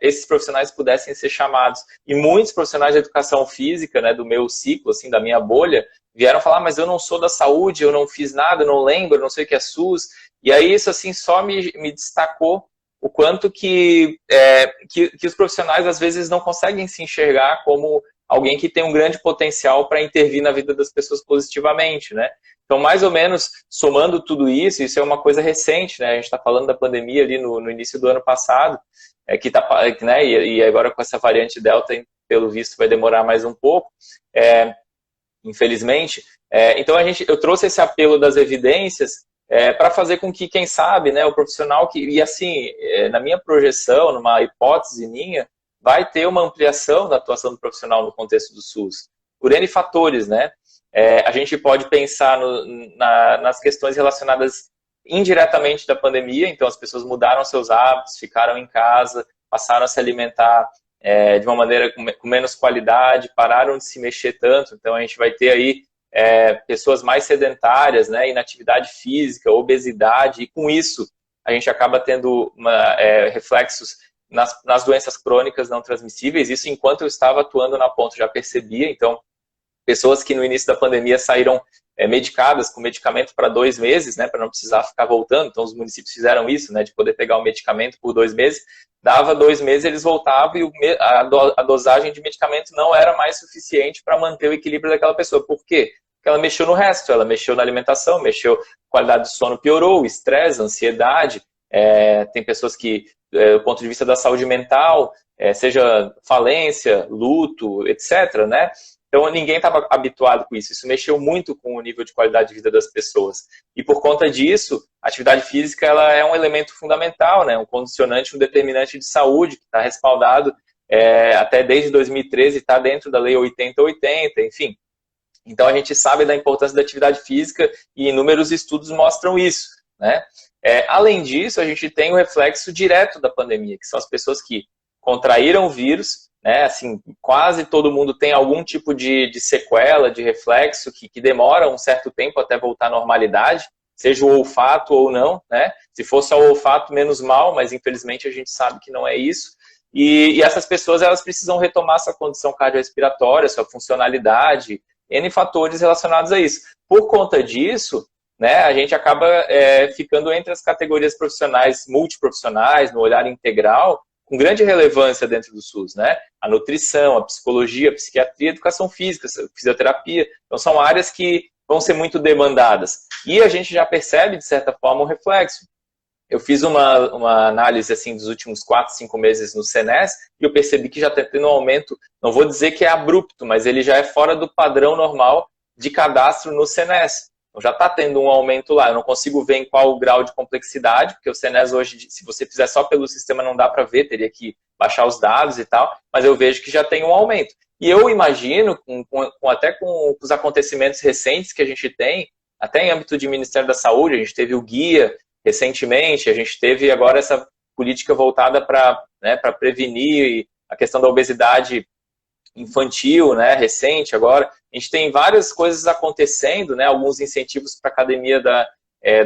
esses profissionais pudessem ser chamados. E muitos profissionais de educação física, né, do meu ciclo, assim, da minha bolha, vieram falar, mas eu não sou da saúde, eu não fiz nada, eu não lembro, eu não sei o que é SUS. E aí isso assim só me destacou o quanto que os profissionais às vezes não conseguem se enxergar como alguém que tem um grande potencial para intervir na vida das pessoas positivamente, né? Então, mais ou menos, somando tudo isso, isso é uma coisa recente, né? A gente está falando da pandemia ali no início do ano passado, né? E agora com essa variante Delta, pelo visto, vai demorar mais um pouco, infelizmente. Então, eu trouxe esse apelo das evidências para fazer com que, quem sabe, né, o profissional e assim, na minha projeção, numa hipótese minha, vai ter uma ampliação da atuação do profissional no contexto do SUS, por N fatores, né? A gente pode pensar nas questões relacionadas indiretamente da pandemia, então as pessoas mudaram seus hábitos, ficaram em casa, passaram a se alimentar de uma maneira com menos qualidade, pararam de se mexer tanto, então a gente vai ter aí pessoas mais sedentárias, né, inatividade física, obesidade, e com isso a gente acaba tendo reflexos nas doenças crônicas não transmissíveis. Isso enquanto eu estava atuando na ponta já percebia. Então, pessoas que no início da pandemia saíram medicadas com medicamento para 2 meses, né, para não precisar ficar voltando. Então, os municípios fizeram isso, né, de poder pegar o medicamento por 2 meses. Dava 2 meses, eles voltavam e a dosagem de medicamento não era mais suficiente para manter o equilíbrio daquela pessoa. Por quê? Porque ela mexeu no resto, ela mexeu na alimentação, a qualidade do sono piorou, o estresse, a ansiedade. Tem pessoas que, do ponto de vista da saúde mental, seja falência, luto, etc., né? Então, ninguém estava habituado com isso. Isso mexeu muito com o nível de qualidade de vida das pessoas. E, por conta disso, a atividade física ela é um elemento fundamental, né? Um condicionante, um determinante de saúde, que está respaldado até desde 2013, está dentro da Lei 8080, enfim. Então, a gente sabe da importância da atividade física e inúmeros estudos mostram isso, né? Além disso, a gente tem o reflexo direto da pandemia, que são as pessoas que contraíram o vírus, né? Assim, quase todo mundo tem algum tipo de sequela, de reflexo, que demora um certo tempo até voltar à normalidade, seja o olfato ou não, né? Se fosse o olfato, menos mal, mas infelizmente a gente sabe que não é isso. E essas pessoas, elas precisam retomar sua condição cardiorrespiratória, sua funcionalidade, N fatores relacionados a isso. Por conta disso, né, a gente acaba ficando entre as categorias profissionais, multiprofissionais, no olhar integral, com grande relevância dentro do SUS, né? A nutrição, a psicologia, a psiquiatria, a educação física, a fisioterapia. Então, são áreas que vão ser muito demandadas. E a gente já percebe, de certa forma, um reflexo. Eu fiz uma análise assim, dos últimos 4, 5 meses no SENES e eu percebi que já está tendo um aumento, não vou dizer que é abrupto, mas ele já é fora do padrão normal de cadastro no SENES. Então já está tendo um aumento lá. Eu não consigo ver em qual o grau de complexidade, porque o SENES hoje, se você fizer só pelo sistema, não dá para ver, teria que baixar os dados e tal, mas eu vejo que já tem um aumento. E eu imagino, até com os acontecimentos recentes que a gente tem, até em âmbito de Ministério da Saúde, a gente teve o guia recentemente, a gente teve agora essa política voltada para prevenir a questão da obesidade infantil, né, recente agora. A gente tem várias coisas acontecendo, né, alguns incentivos para a academia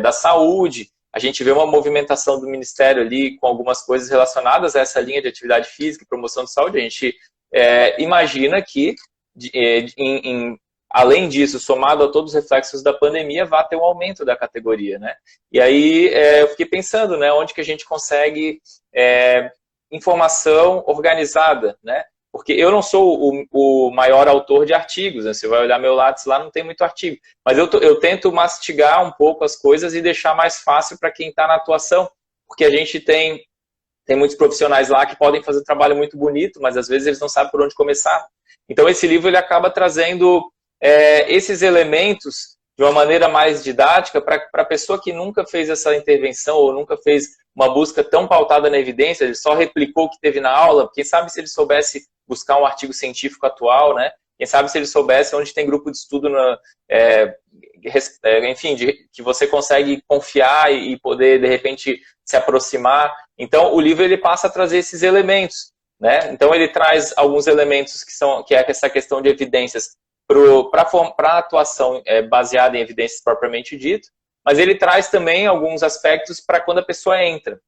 da saúde. A gente vê uma movimentação do Ministério ali com algumas coisas relacionadas a essa linha de atividade física e promoção de saúde. A gente imagina que, além disso, somado a todos os reflexos da pandemia, vai ter um aumento da categoria, né? E aí eu fiquei pensando, né, onde que a gente consegue informação organizada, né? Porque eu não sou o maior autor de artigos, né? Você vai olhar meu Lattes lá, não tem muito artigo. Mas eu tento mastigar um pouco as coisas e deixar mais fácil para quem está na atuação. porque a gente tem muitos profissionais lá que podem fazer um trabalho muito bonito, mas às vezes eles não sabem por onde começar. Então esse livro ele acaba trazendo esses elementos de uma maneira mais didática para a pessoa que nunca fez essa intervenção ou nunca fez uma busca tão pautada na evidência, ele só replicou o que teve na aula. Quem sabe se ele soubesse buscar um artigo científico atual, né? Quem sabe se ele soubesse onde tem grupo de estudo, enfim, que você consegue confiar e poder, de repente, se aproximar. Então, o livro ele passa a trazer esses elementos, né? Então, ele traz alguns elementos que é essa questão de evidências para a atuação baseada em evidências propriamente dito, mas ele traz também alguns aspectos para quando a pessoa entra.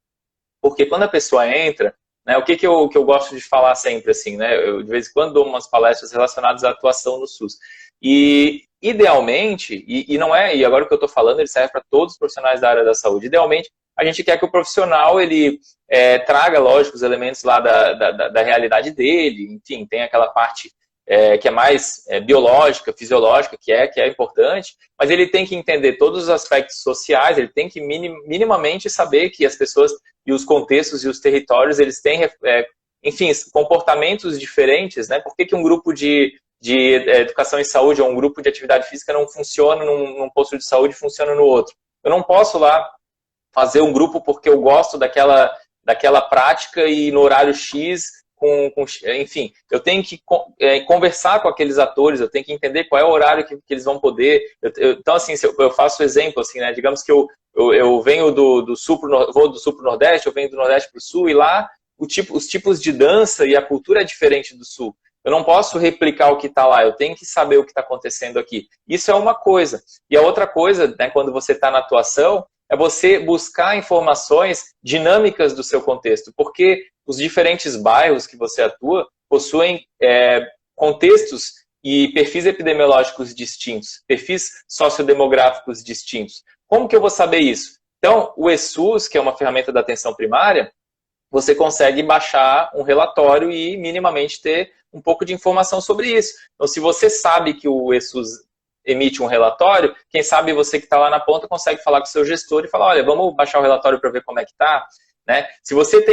Porque quando a pessoa entra, né, o que eu gosto de falar sempre, assim, né? Eu, de vez em quando, dou umas palestras relacionadas à atuação no SUS. E, idealmente, e não é, e agora o que eu estou falando, ele serve para todos os profissionais da área da saúde. Idealmente, a gente quer que o profissional, ele traga, lógico, os elementos lá da realidade dele, enfim, tem aquela parte que é mais biológica, fisiológica, que é importante, mas ele tem que entender todos os aspectos sociais, ele tem que minimamente saber que as pessoas e os contextos e os territórios, eles têm, enfim, comportamentos diferentes, né? Por que um grupo de educação em saúde ou um grupo de atividade física não funciona num posto de saúde e funciona no outro? Eu não posso lá fazer um grupo porque eu gosto daquela prática e no horário X... enfim, eu tenho que conversar com aqueles atores, eu tenho que entender qual é o horário que eles vão poder. Então, assim, eu faço exemplo, assim, né? Digamos que eu venho do sul vou do sul para o Nordeste, eu venho do Nordeste para o Sul, e lá os tipos de dança e a cultura é diferente do Sul. Eu não posso replicar o que está lá, eu tenho que saber o que está acontecendo aqui. Isso é uma coisa. E a outra coisa, né, quando você está na atuação, é você buscar informações dinâmicas do seu contexto, porque os diferentes bairros que você atua possuem contextos e perfis epidemiológicos distintos, perfis sociodemográficos distintos. Como que eu vou saber isso? Então, o eSUS, que é uma ferramenta da atenção primária, você consegue baixar um relatório e minimamente ter um pouco de informação sobre isso. Então, se você sabe que o eSUS emite um relatório, quem sabe você que está lá na ponta consegue falar com o seu gestor e falar, olha, vamos baixar o relatório para ver como é que está. Né? Se você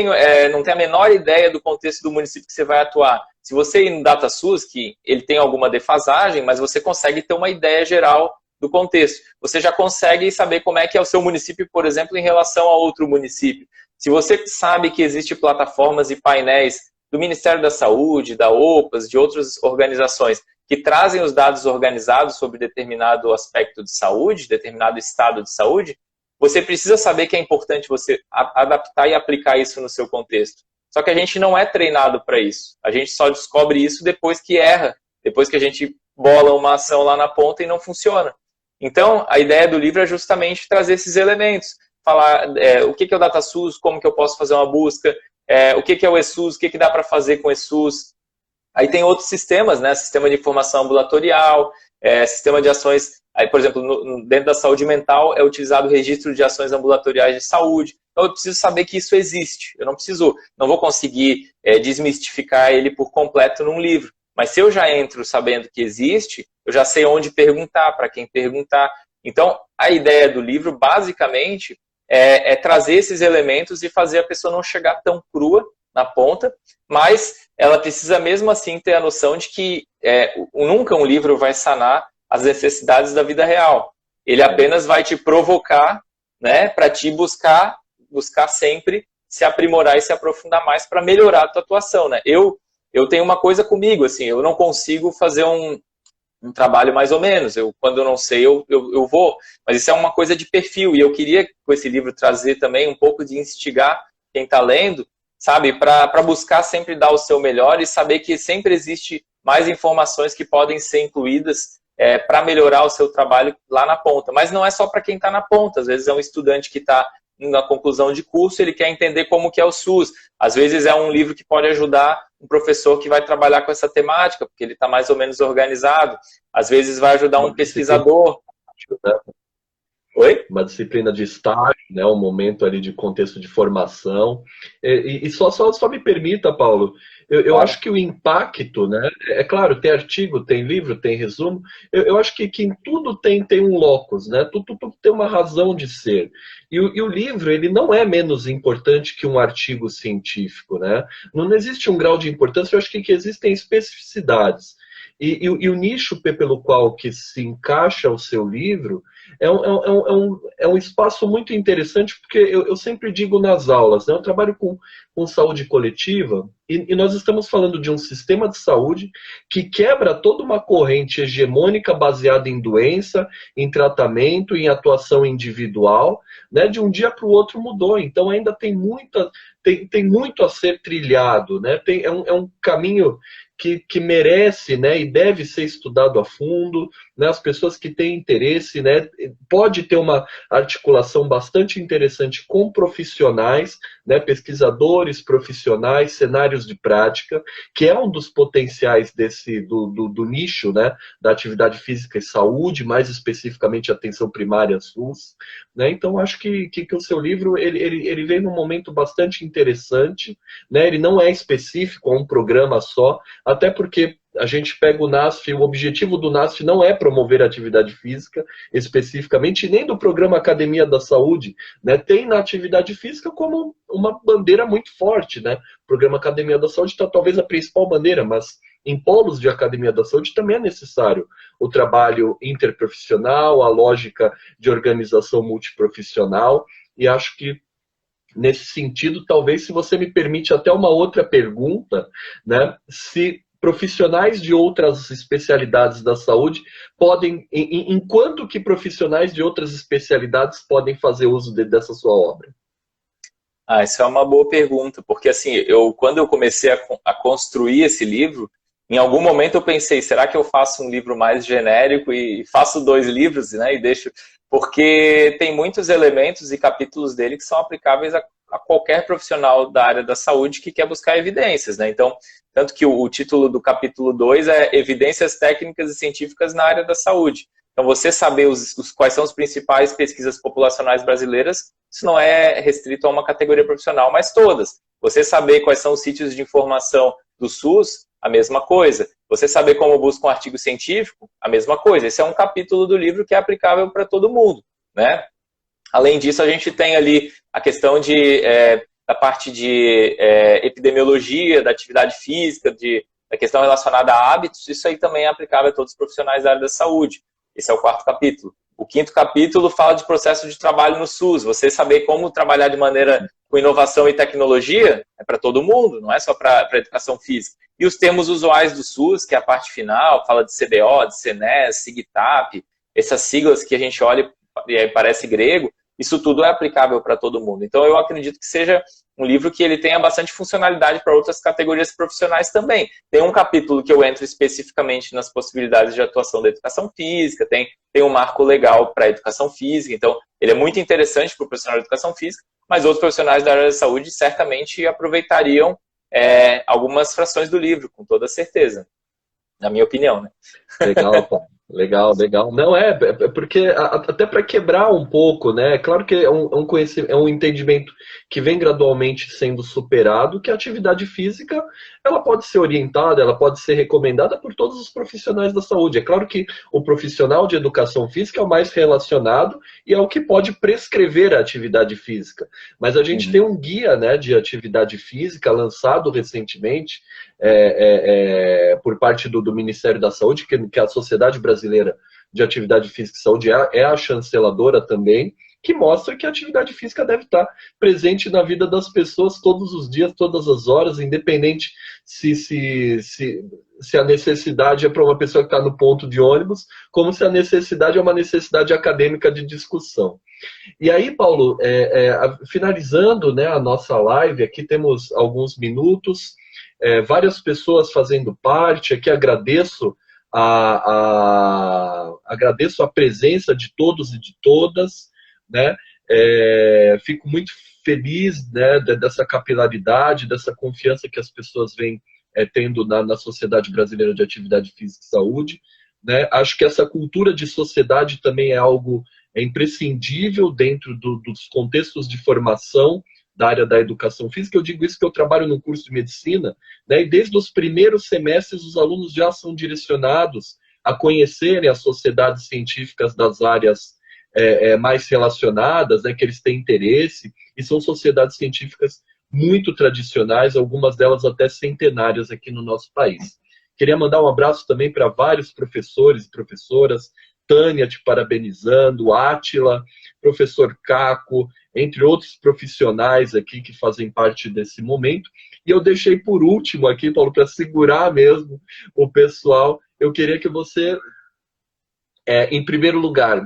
não tem a menor ideia do contexto do município que você vai atuar, se você ir no DataSUS, que ele tem alguma defasagem, mas você consegue ter uma ideia geral do contexto. Você já consegue saber como é que é o seu município, por exemplo, em relação a outro município. Se você sabe que existem plataformas e painéis do Ministério da Saúde, da OPAS, de outras organizações, que trazem os dados organizados sobre determinado aspecto de saúde, determinado estado de saúde, você precisa saber que é importante você adaptar e aplicar isso no seu contexto. Só que a gente não é treinado para isso. A gente só descobre isso depois que erra, depois que a gente bola uma ação lá na ponta e não funciona. Então, a ideia do livro é justamente trazer esses elementos. Falar o que é o DataSUS, como que eu posso fazer uma busca, o que é o eSUS, o que dá para fazer com o eSUS. Aí tem outros sistemas, né? Sistema de informação ambulatorial, sistema de ações... Aí, por exemplo, dentro da saúde mental é utilizado o registro de ações ambulatoriais de saúde. Então, eu preciso saber que isso existe. Eu não vou conseguir desmistificar ele por completo num livro. Mas se eu já entro sabendo que existe, eu já sei onde perguntar, para quem perguntar. Então, a ideia do livro, basicamente, é trazer esses elementos e fazer a pessoa não chegar tão crua na ponta, mas ela precisa mesmo assim ter a noção de que nunca um livro vai sanar as necessidades da vida real. Ele apenas vai te provocar, né, para te buscar sempre se aprimorar e se aprofundar mais para melhorar a tua atuação, né? Eu tenho uma coisa comigo, assim, eu não consigo fazer um trabalho mais ou menos. Quando eu não sei, eu vou. Mas isso é uma coisa de perfil. E eu queria, com esse livro, trazer também um pouco de instigar quem está lendo, sabe, para buscar sempre dar o seu melhor e saber que sempre existe mais informações que podem ser incluídas para melhorar o seu trabalho lá na ponta. Mas não é só para quem está na ponta. Às vezes é um estudante que está na conclusão de curso, ele quer entender como que é o SUS. Às vezes é um livro que pode ajudar um professor que vai trabalhar com essa temática, porque ele está mais ou menos organizado. Às vezes vai ajudar um pesquisador. Oi? Uma disciplina de estágio, né, um momento ali de contexto de formação. E só me permita, Paulo, eu Claro. acho que o impacto, né, é claro, tem artigo, tem livro, tem resumo, eu acho que em tudo tem um locus, né, tudo tem uma razão de ser. E o livro, ele não é menos importante que um artigo científico, né, não existe um grau de importância, eu acho que existem especificidades. E o nicho pelo qual que se encaixa o seu livro é um espaço muito interessante, porque eu sempre digo nas aulas, né, eu trabalho com saúde coletiva, e nós estamos falando de um sistema de saúde que quebra toda uma corrente hegemônica baseada em doença, em tratamento, em atuação individual, né, de um dia para o outro mudou, então ainda tem muito a ser trilhado, né, é um caminho que merece, né, e deve ser estudado a fundo, né, as pessoas que têm interesse, né, pode ter uma articulação bastante interessante com profissionais, né, pesquisadores profissionais, cenários de prática, que é um dos potenciais do nicho, né, da atividade física e saúde, mais especificamente atenção primária SUS, né, então acho que o seu livro ele vem num momento bastante interessante, né, ele não é específico a um programa só, até porque a gente pega o NASF, o objetivo do NASF não é promover a atividade física especificamente, nem do programa Academia da Saúde, né? Tem na atividade física como uma bandeira muito forte, né? O programa Academia da Saúde está talvez a principal bandeira, mas em polos de Academia da Saúde também é necessário o trabalho interprofissional, a lógica de organização multiprofissional, e acho que nesse sentido, talvez, se você me permite até uma outra pergunta, né? Se profissionais de outras especialidades da saúde podem, enquanto que profissionais de outras especialidades podem fazer uso dessa sua obra? Ah, isso é uma boa pergunta, porque assim, quando eu comecei a construir esse livro, em algum momento eu pensei, será que eu faço um livro mais genérico e faço 2 livros, né, e deixo, porque tem muitos elementos e capítulos dele que são aplicáveis a qualquer profissional da área da saúde que quer buscar evidências, né, então, tanto que o título do capítulo 2 é Evidências Técnicas e Científicas na Área da Saúde. Então, você saber quais são as principais pesquisas populacionais brasileiras, isso não é restrito a uma categoria profissional, mas todas. Você saber quais são os sítios de informação do SUS, a mesma coisa. Você saber como busca um artigo científico, a mesma coisa. Esse é um capítulo do livro que é aplicável para todo mundo, né? Além disso, a gente tem ali a questão da parte de epidemiologia, da atividade física, da questão relacionada a hábitos. Isso aí também é aplicável a todos os profissionais da área da saúde. Esse é o 4º capítulo. O 5º capítulo fala de processo de trabalho no SUS. Você saber como trabalhar de maneira com inovação e tecnologia é para todo mundo, não é só para a educação física. E os termos usuais do SUS, que é a parte final, fala de CBO, de CNES, SIGTAP, essas siglas que a gente olha e parece grego, isso tudo é aplicável para todo mundo. Então, eu acredito que seja um livro que ele tenha bastante funcionalidade para outras categorias profissionais também. Tem um capítulo que eu entro especificamente nas possibilidades de atuação da educação física, tem um marco legal para a educação física, então ele é muito interessante para o profissional de educação física, mas outros profissionais da área da saúde certamente aproveitariam algumas frações do livro, com toda certeza, na minha opinião, né? Legal, Paulo. Legal, legal. Não é porque até para quebrar um pouco, né? É claro que é um conhecimento, é um entendimento que vem gradualmente sendo superado, que a atividade física ela pode ser orientada, ela pode ser recomendada por todos os profissionais da saúde. É claro que o profissional de educação física é o mais relacionado e é o que pode prescrever a atividade física. Mas a gente tem um guia, né, de atividade física lançado recentemente por parte do Ministério da Saúde, que a Sociedade Brasileira de Atividade Física e Saúde é a chanceladora também, que mostra que a atividade física deve estar presente na vida das pessoas todos os dias, todas as horas, independente se a necessidade é para uma pessoa que está no ponto de ônibus, como se a necessidade é uma necessidade acadêmica de discussão. E aí, Paulo, finalizando, né, a nossa live, aqui temos alguns minutos, várias pessoas fazendo parte, aqui agradeço a presença de todos e de todas, né? Fico muito feliz, né, dessa capilaridade, dessa confiança que as pessoas vêm tendo na Sociedade Brasileira de Atividade Física e Saúde. né? Acho que essa cultura de sociedade também é algo imprescindível dentro dos contextos de formação da área da educação física. Eu digo isso que eu trabalho no curso de medicina, né? E desde os primeiros semestres os alunos já são direcionados a conhecerem as sociedades científicas das áreas mais relacionadas, né, que eles têm interesse, e são sociedades científicas muito tradicionais, algumas delas até centenárias aqui no nosso país. Queria mandar um abraço também para vários professores e professoras, Tânia te parabenizando, Átila, professor Caco, entre outros profissionais aqui que fazem parte desse momento. E eu deixei por último aqui, Paulo, para segurar mesmo o pessoal, eu queria que você, em primeiro lugar,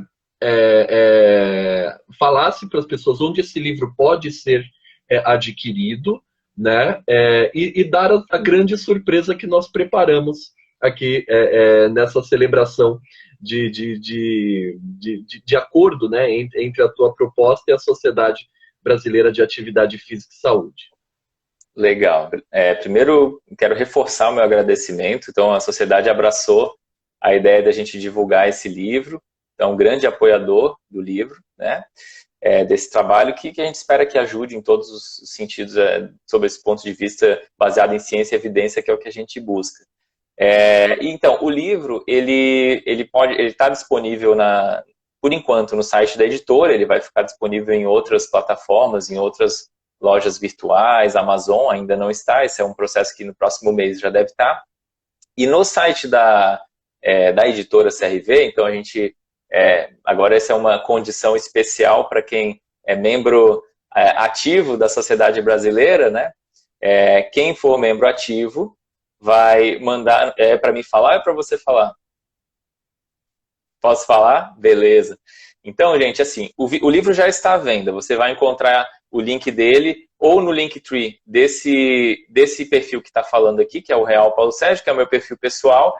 falasse para as pessoas onde esse livro pode ser adquirido, né? E dar a grande surpresa que nós preparamos aqui nessa celebração de acordo, né, entre a tua proposta e a Sociedade Brasileira de Atividade Física e Saúde. Legal. Primeiro, quero reforçar o meu agradecimento. Então, a sociedade abraçou a ideia da gente divulgar esse livro. Então, um grande apoiador do livro, né? Desse trabalho que a gente espera que ajude em todos os sentidos, sob esse ponto de vista baseado em ciência e evidência, que é o que a gente busca. Então, o livro, ele está disponível, por enquanto, no site da editora. Ele vai ficar disponível em outras plataformas, em outras lojas virtuais, Amazon ainda não está. Esse é um processo que no próximo mês já deve estar. E no site da editora CRV, então a gente... agora essa é uma condição especial para quem é membro ativo da Sociedade Brasileira, né? Quem for membro ativo vai mandar... para mim falar ou é para você falar? Posso falar? Beleza. Então, gente, assim, o livro já está à venda. Você vai encontrar o link dele ou no Linktree desse perfil que está falando aqui, que é o Real Paulo Sérgio, que é o meu perfil pessoal.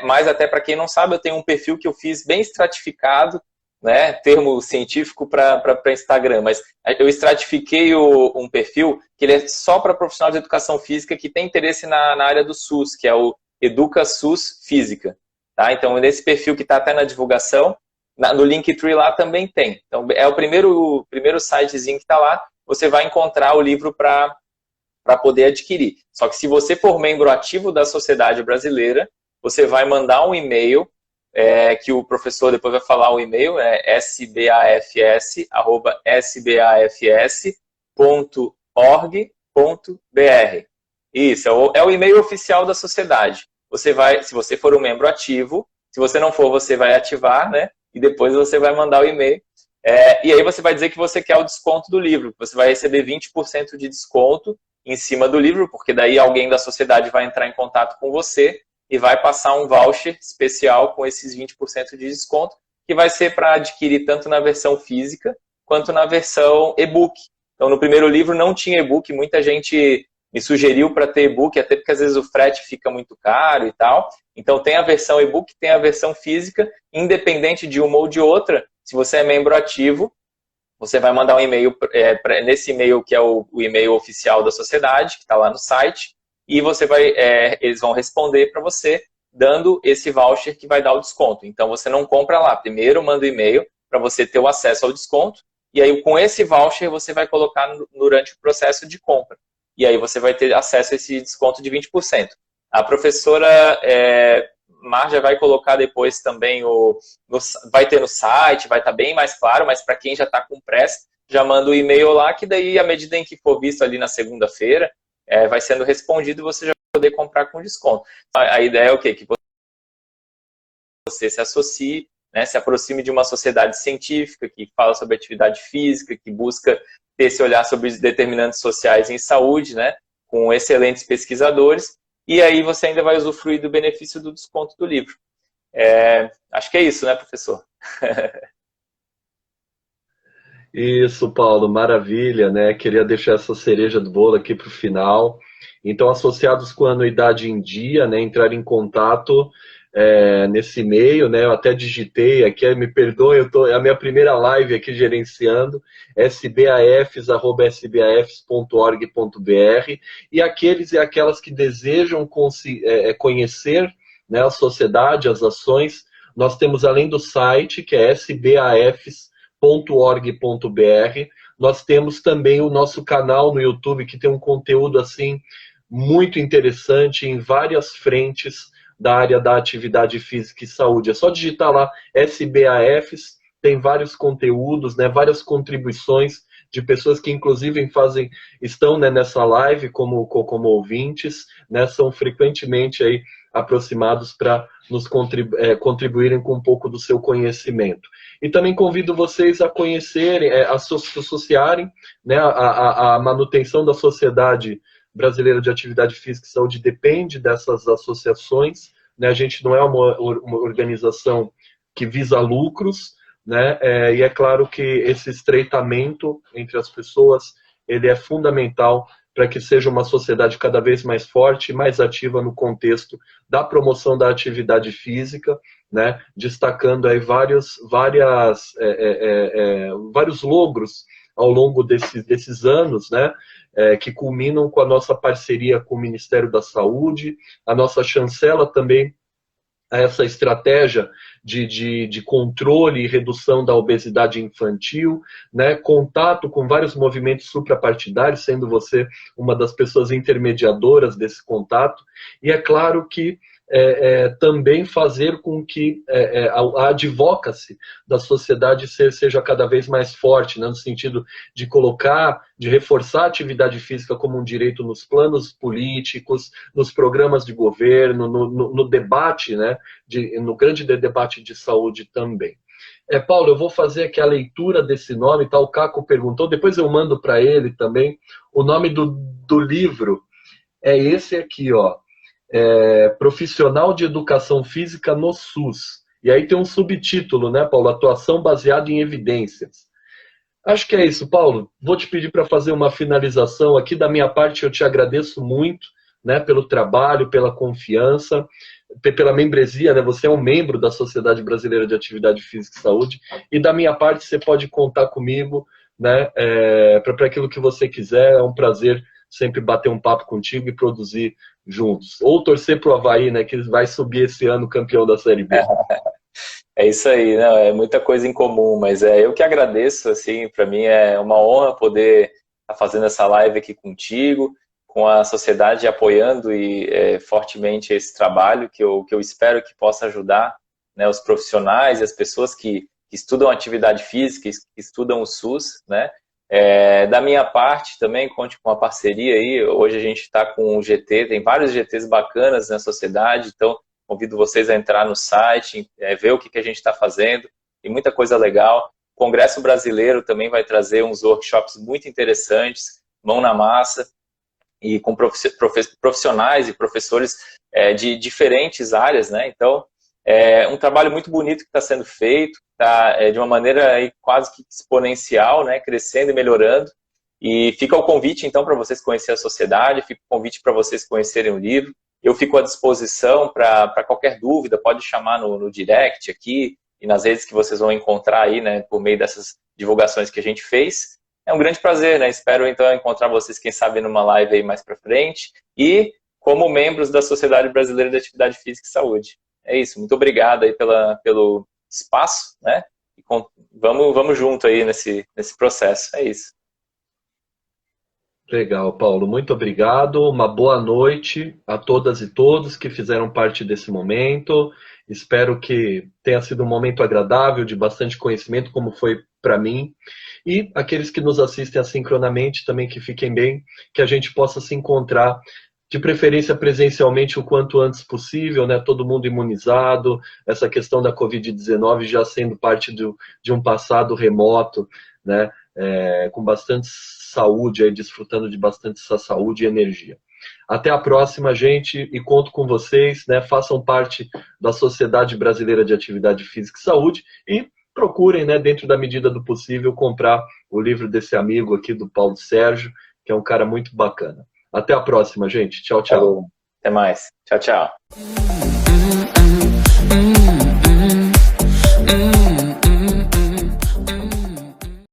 Mas até para quem não sabe, eu tenho um perfil que eu fiz bem estratificado, né, termo científico para Instagram, mas eu estratifiquei um perfil que ele é só para profissional de educação física que tem interesse na área do SUS, que é o Educa SUS Física. Tá? Então, nesse perfil que está até na divulgação, no Linktree lá também tem. Então, é o primeiro sitezinho que está lá, você vai encontrar o livro para poder adquirir. Só que se você for membro ativo da Sociedade Brasileira, você vai mandar um e-mail, que o professor depois vai falar o e-mail, sbafs@sbafs.org.br. Isso, é o e-mail oficial da sociedade. Você vai, se você for um membro ativo, se você não for, você vai ativar, né? E depois você vai mandar o e-mail. E aí você vai dizer que você quer o desconto do livro. Você vai receber 20% de desconto em cima do livro, porque daí alguém da sociedade vai entrar em contato com você e vai passar um voucher especial com esses 20% de desconto, que vai ser para adquirir tanto na versão física quanto na versão e-book. Então, no primeiro livro não tinha e-book, muita gente me sugeriu para ter e-book, até porque às vezes o frete fica muito caro e tal. Então, tem a versão e-book, tem a versão física, independente de uma ou de outra. Se você é membro ativo, você vai mandar um e-mail, nesse e-mail que é o e-mail oficial da sociedade, que está lá no site, e você eles vão responder para você, dando esse voucher que vai dar o desconto. Então, você não compra lá. Primeiro, manda o e-mail para você ter o acesso ao desconto, e aí com esse voucher você vai colocar durante o processo de compra. E aí você vai ter acesso a esse desconto de 20%. A professora Marja vai colocar depois também, vai ter no site, vai estar bem mais claro, mas para quem já está com pressa, já manda o e-mail lá, que daí, à medida em que for visto ali na segunda-feira, vai sendo respondido e você já vai poder comprar com desconto. A ideia é o quê? Que você se associe, né, se aproxime de uma sociedade científica que fala sobre atividade física, que busca ter esse olhar sobre os determinantes sociais em saúde, né, com excelentes pesquisadores, e aí você ainda vai usufruir do benefício do desconto do livro. Acho que é isso, né, professor? Isso, Paulo, maravilha, né? Queria deixar essa cereja do bolo aqui para o final. Então, associados com a anuidade em dia, né, entrar em contato nesse e-mail, né? Eu até digitei aqui, me perdoe, é a minha primeira live aqui gerenciando, sbafs@sbafs.org.br, e aqueles e aquelas que desejam conhecer, né, a sociedade, as ações. Nós temos, além do site, que é sbafs.org.br, nós temos também o nosso canal no YouTube, que tem um conteúdo assim muito interessante em várias frentes da área da atividade física e saúde. É só digitar lá SBAFs, tem vários conteúdos, né, várias contribuições de pessoas que inclusive estão, né, nessa live como ouvintes, né, são frequentemente aí aproximados para nos contribuírem com um pouco do seu conhecimento. E também convido vocês a conhecerem, a se associarem, né, a manutenção da Sociedade Brasileira de Atividade Física e Saúde depende dessas associações, né, a gente não é uma organização que visa lucros, né, e é claro que esse estreitamento entre as pessoas, ele é fundamental para que seja uma sociedade cada vez mais forte e mais ativa no contexto da promoção da atividade física, né, destacando aí vários logros ao longo desses anos, né, que culminam com a nossa parceria com o Ministério da Saúde, a nossa chancela também, essa estratégia de controle e redução da obesidade infantil, né, contato com vários movimentos suprapartidários, sendo você uma das pessoas intermediadoras desse contato, e é claro que também fazer com que a advocacy da sociedade seja cada vez mais forte, né, no sentido de reforçar a atividade física como um direito nos planos políticos, nos programas de governo, no debate, né, no grande debate de saúde também. Paulo, eu vou fazer aqui a leitura desse nome, tá? O Caco perguntou, depois eu mando para ele também. O nome do livro é esse aqui, ó. Profissional de Educação Física no SUS. E aí tem um subtítulo, né, Paulo? Atuação baseada em evidências. Acho que é isso, Paulo. Vou te pedir para fazer uma finalização aqui. Da minha parte, eu te agradeço muito, né, pelo trabalho, pela confiança, pela membresia, né? Você é um membro da Sociedade Brasileira de Atividade Física e Saúde. E da minha parte, você pode contar comigo, né, para aquilo que você quiser. É um prazer sempre bater um papo contigo e produzir juntos. Ou torcer pro Avaí, né, que vai subir esse ano campeão da Série B. É isso aí, não, é muita coisa em comum, mas eu que agradeço, assim, para mim é uma honra poder estar fazendo essa live aqui contigo, com a sociedade apoiando fortemente esse trabalho que eu espero que possa ajudar, né, os profissionais e as pessoas que estudam atividade física, que estudam o SUS, né. Da minha parte também, conte com a parceria aí. Hoje a gente está com o GT, tem vários GTs bacanas na sociedade, então convido vocês a entrar no site, ver o que a gente está fazendo, tem muita coisa legal. O Congresso Brasileiro também vai trazer uns workshops muito interessantes, mão na massa, e com profissionais e professores de diferentes áreas, né? Então, é um trabalho muito bonito que está sendo feito, tá, de uma maneira aí quase que exponencial, né, crescendo e melhorando. E fica o convite, então, para vocês conhecerem a sociedade, fica o convite para vocês conhecerem o livro. Eu fico à disposição para qualquer dúvida, pode chamar no direct aqui e nas redes que vocês vão encontrar aí, né, por meio dessas divulgações que a gente fez. É um grande prazer, né? Espero, então, encontrar vocês, quem sabe, numa live aí mais para frente e como membros da Sociedade Brasileira de Atividade Física e Saúde. É isso, muito obrigado aí pelo espaço, né? E vamos junto aí nesse processo, é isso. Legal, Paulo, muito obrigado. Uma boa noite a todas e todos que fizeram parte desse momento. Espero que tenha sido um momento agradável, de bastante conhecimento, como foi para mim. E aqueles que nos assistem assincronamente também, que fiquem bem, que a gente possa se encontrar de preferência presencialmente o quanto antes possível, né? Todo mundo imunizado, essa questão da Covid-19 já sendo parte de um passado remoto, né? Com bastante saúde, aí, desfrutando de bastante saúde e energia. Até a próxima, gente, e conto com vocês, né? Façam parte da Sociedade Brasileira de Atividade Física e Saúde e procurem, né, dentro da medida do possível, comprar o livro desse amigo aqui, do Paulo Sérgio, que é um cara muito bacana. Até a próxima, gente. Tchau, tchau. Falou. Até mais. Tchau, tchau.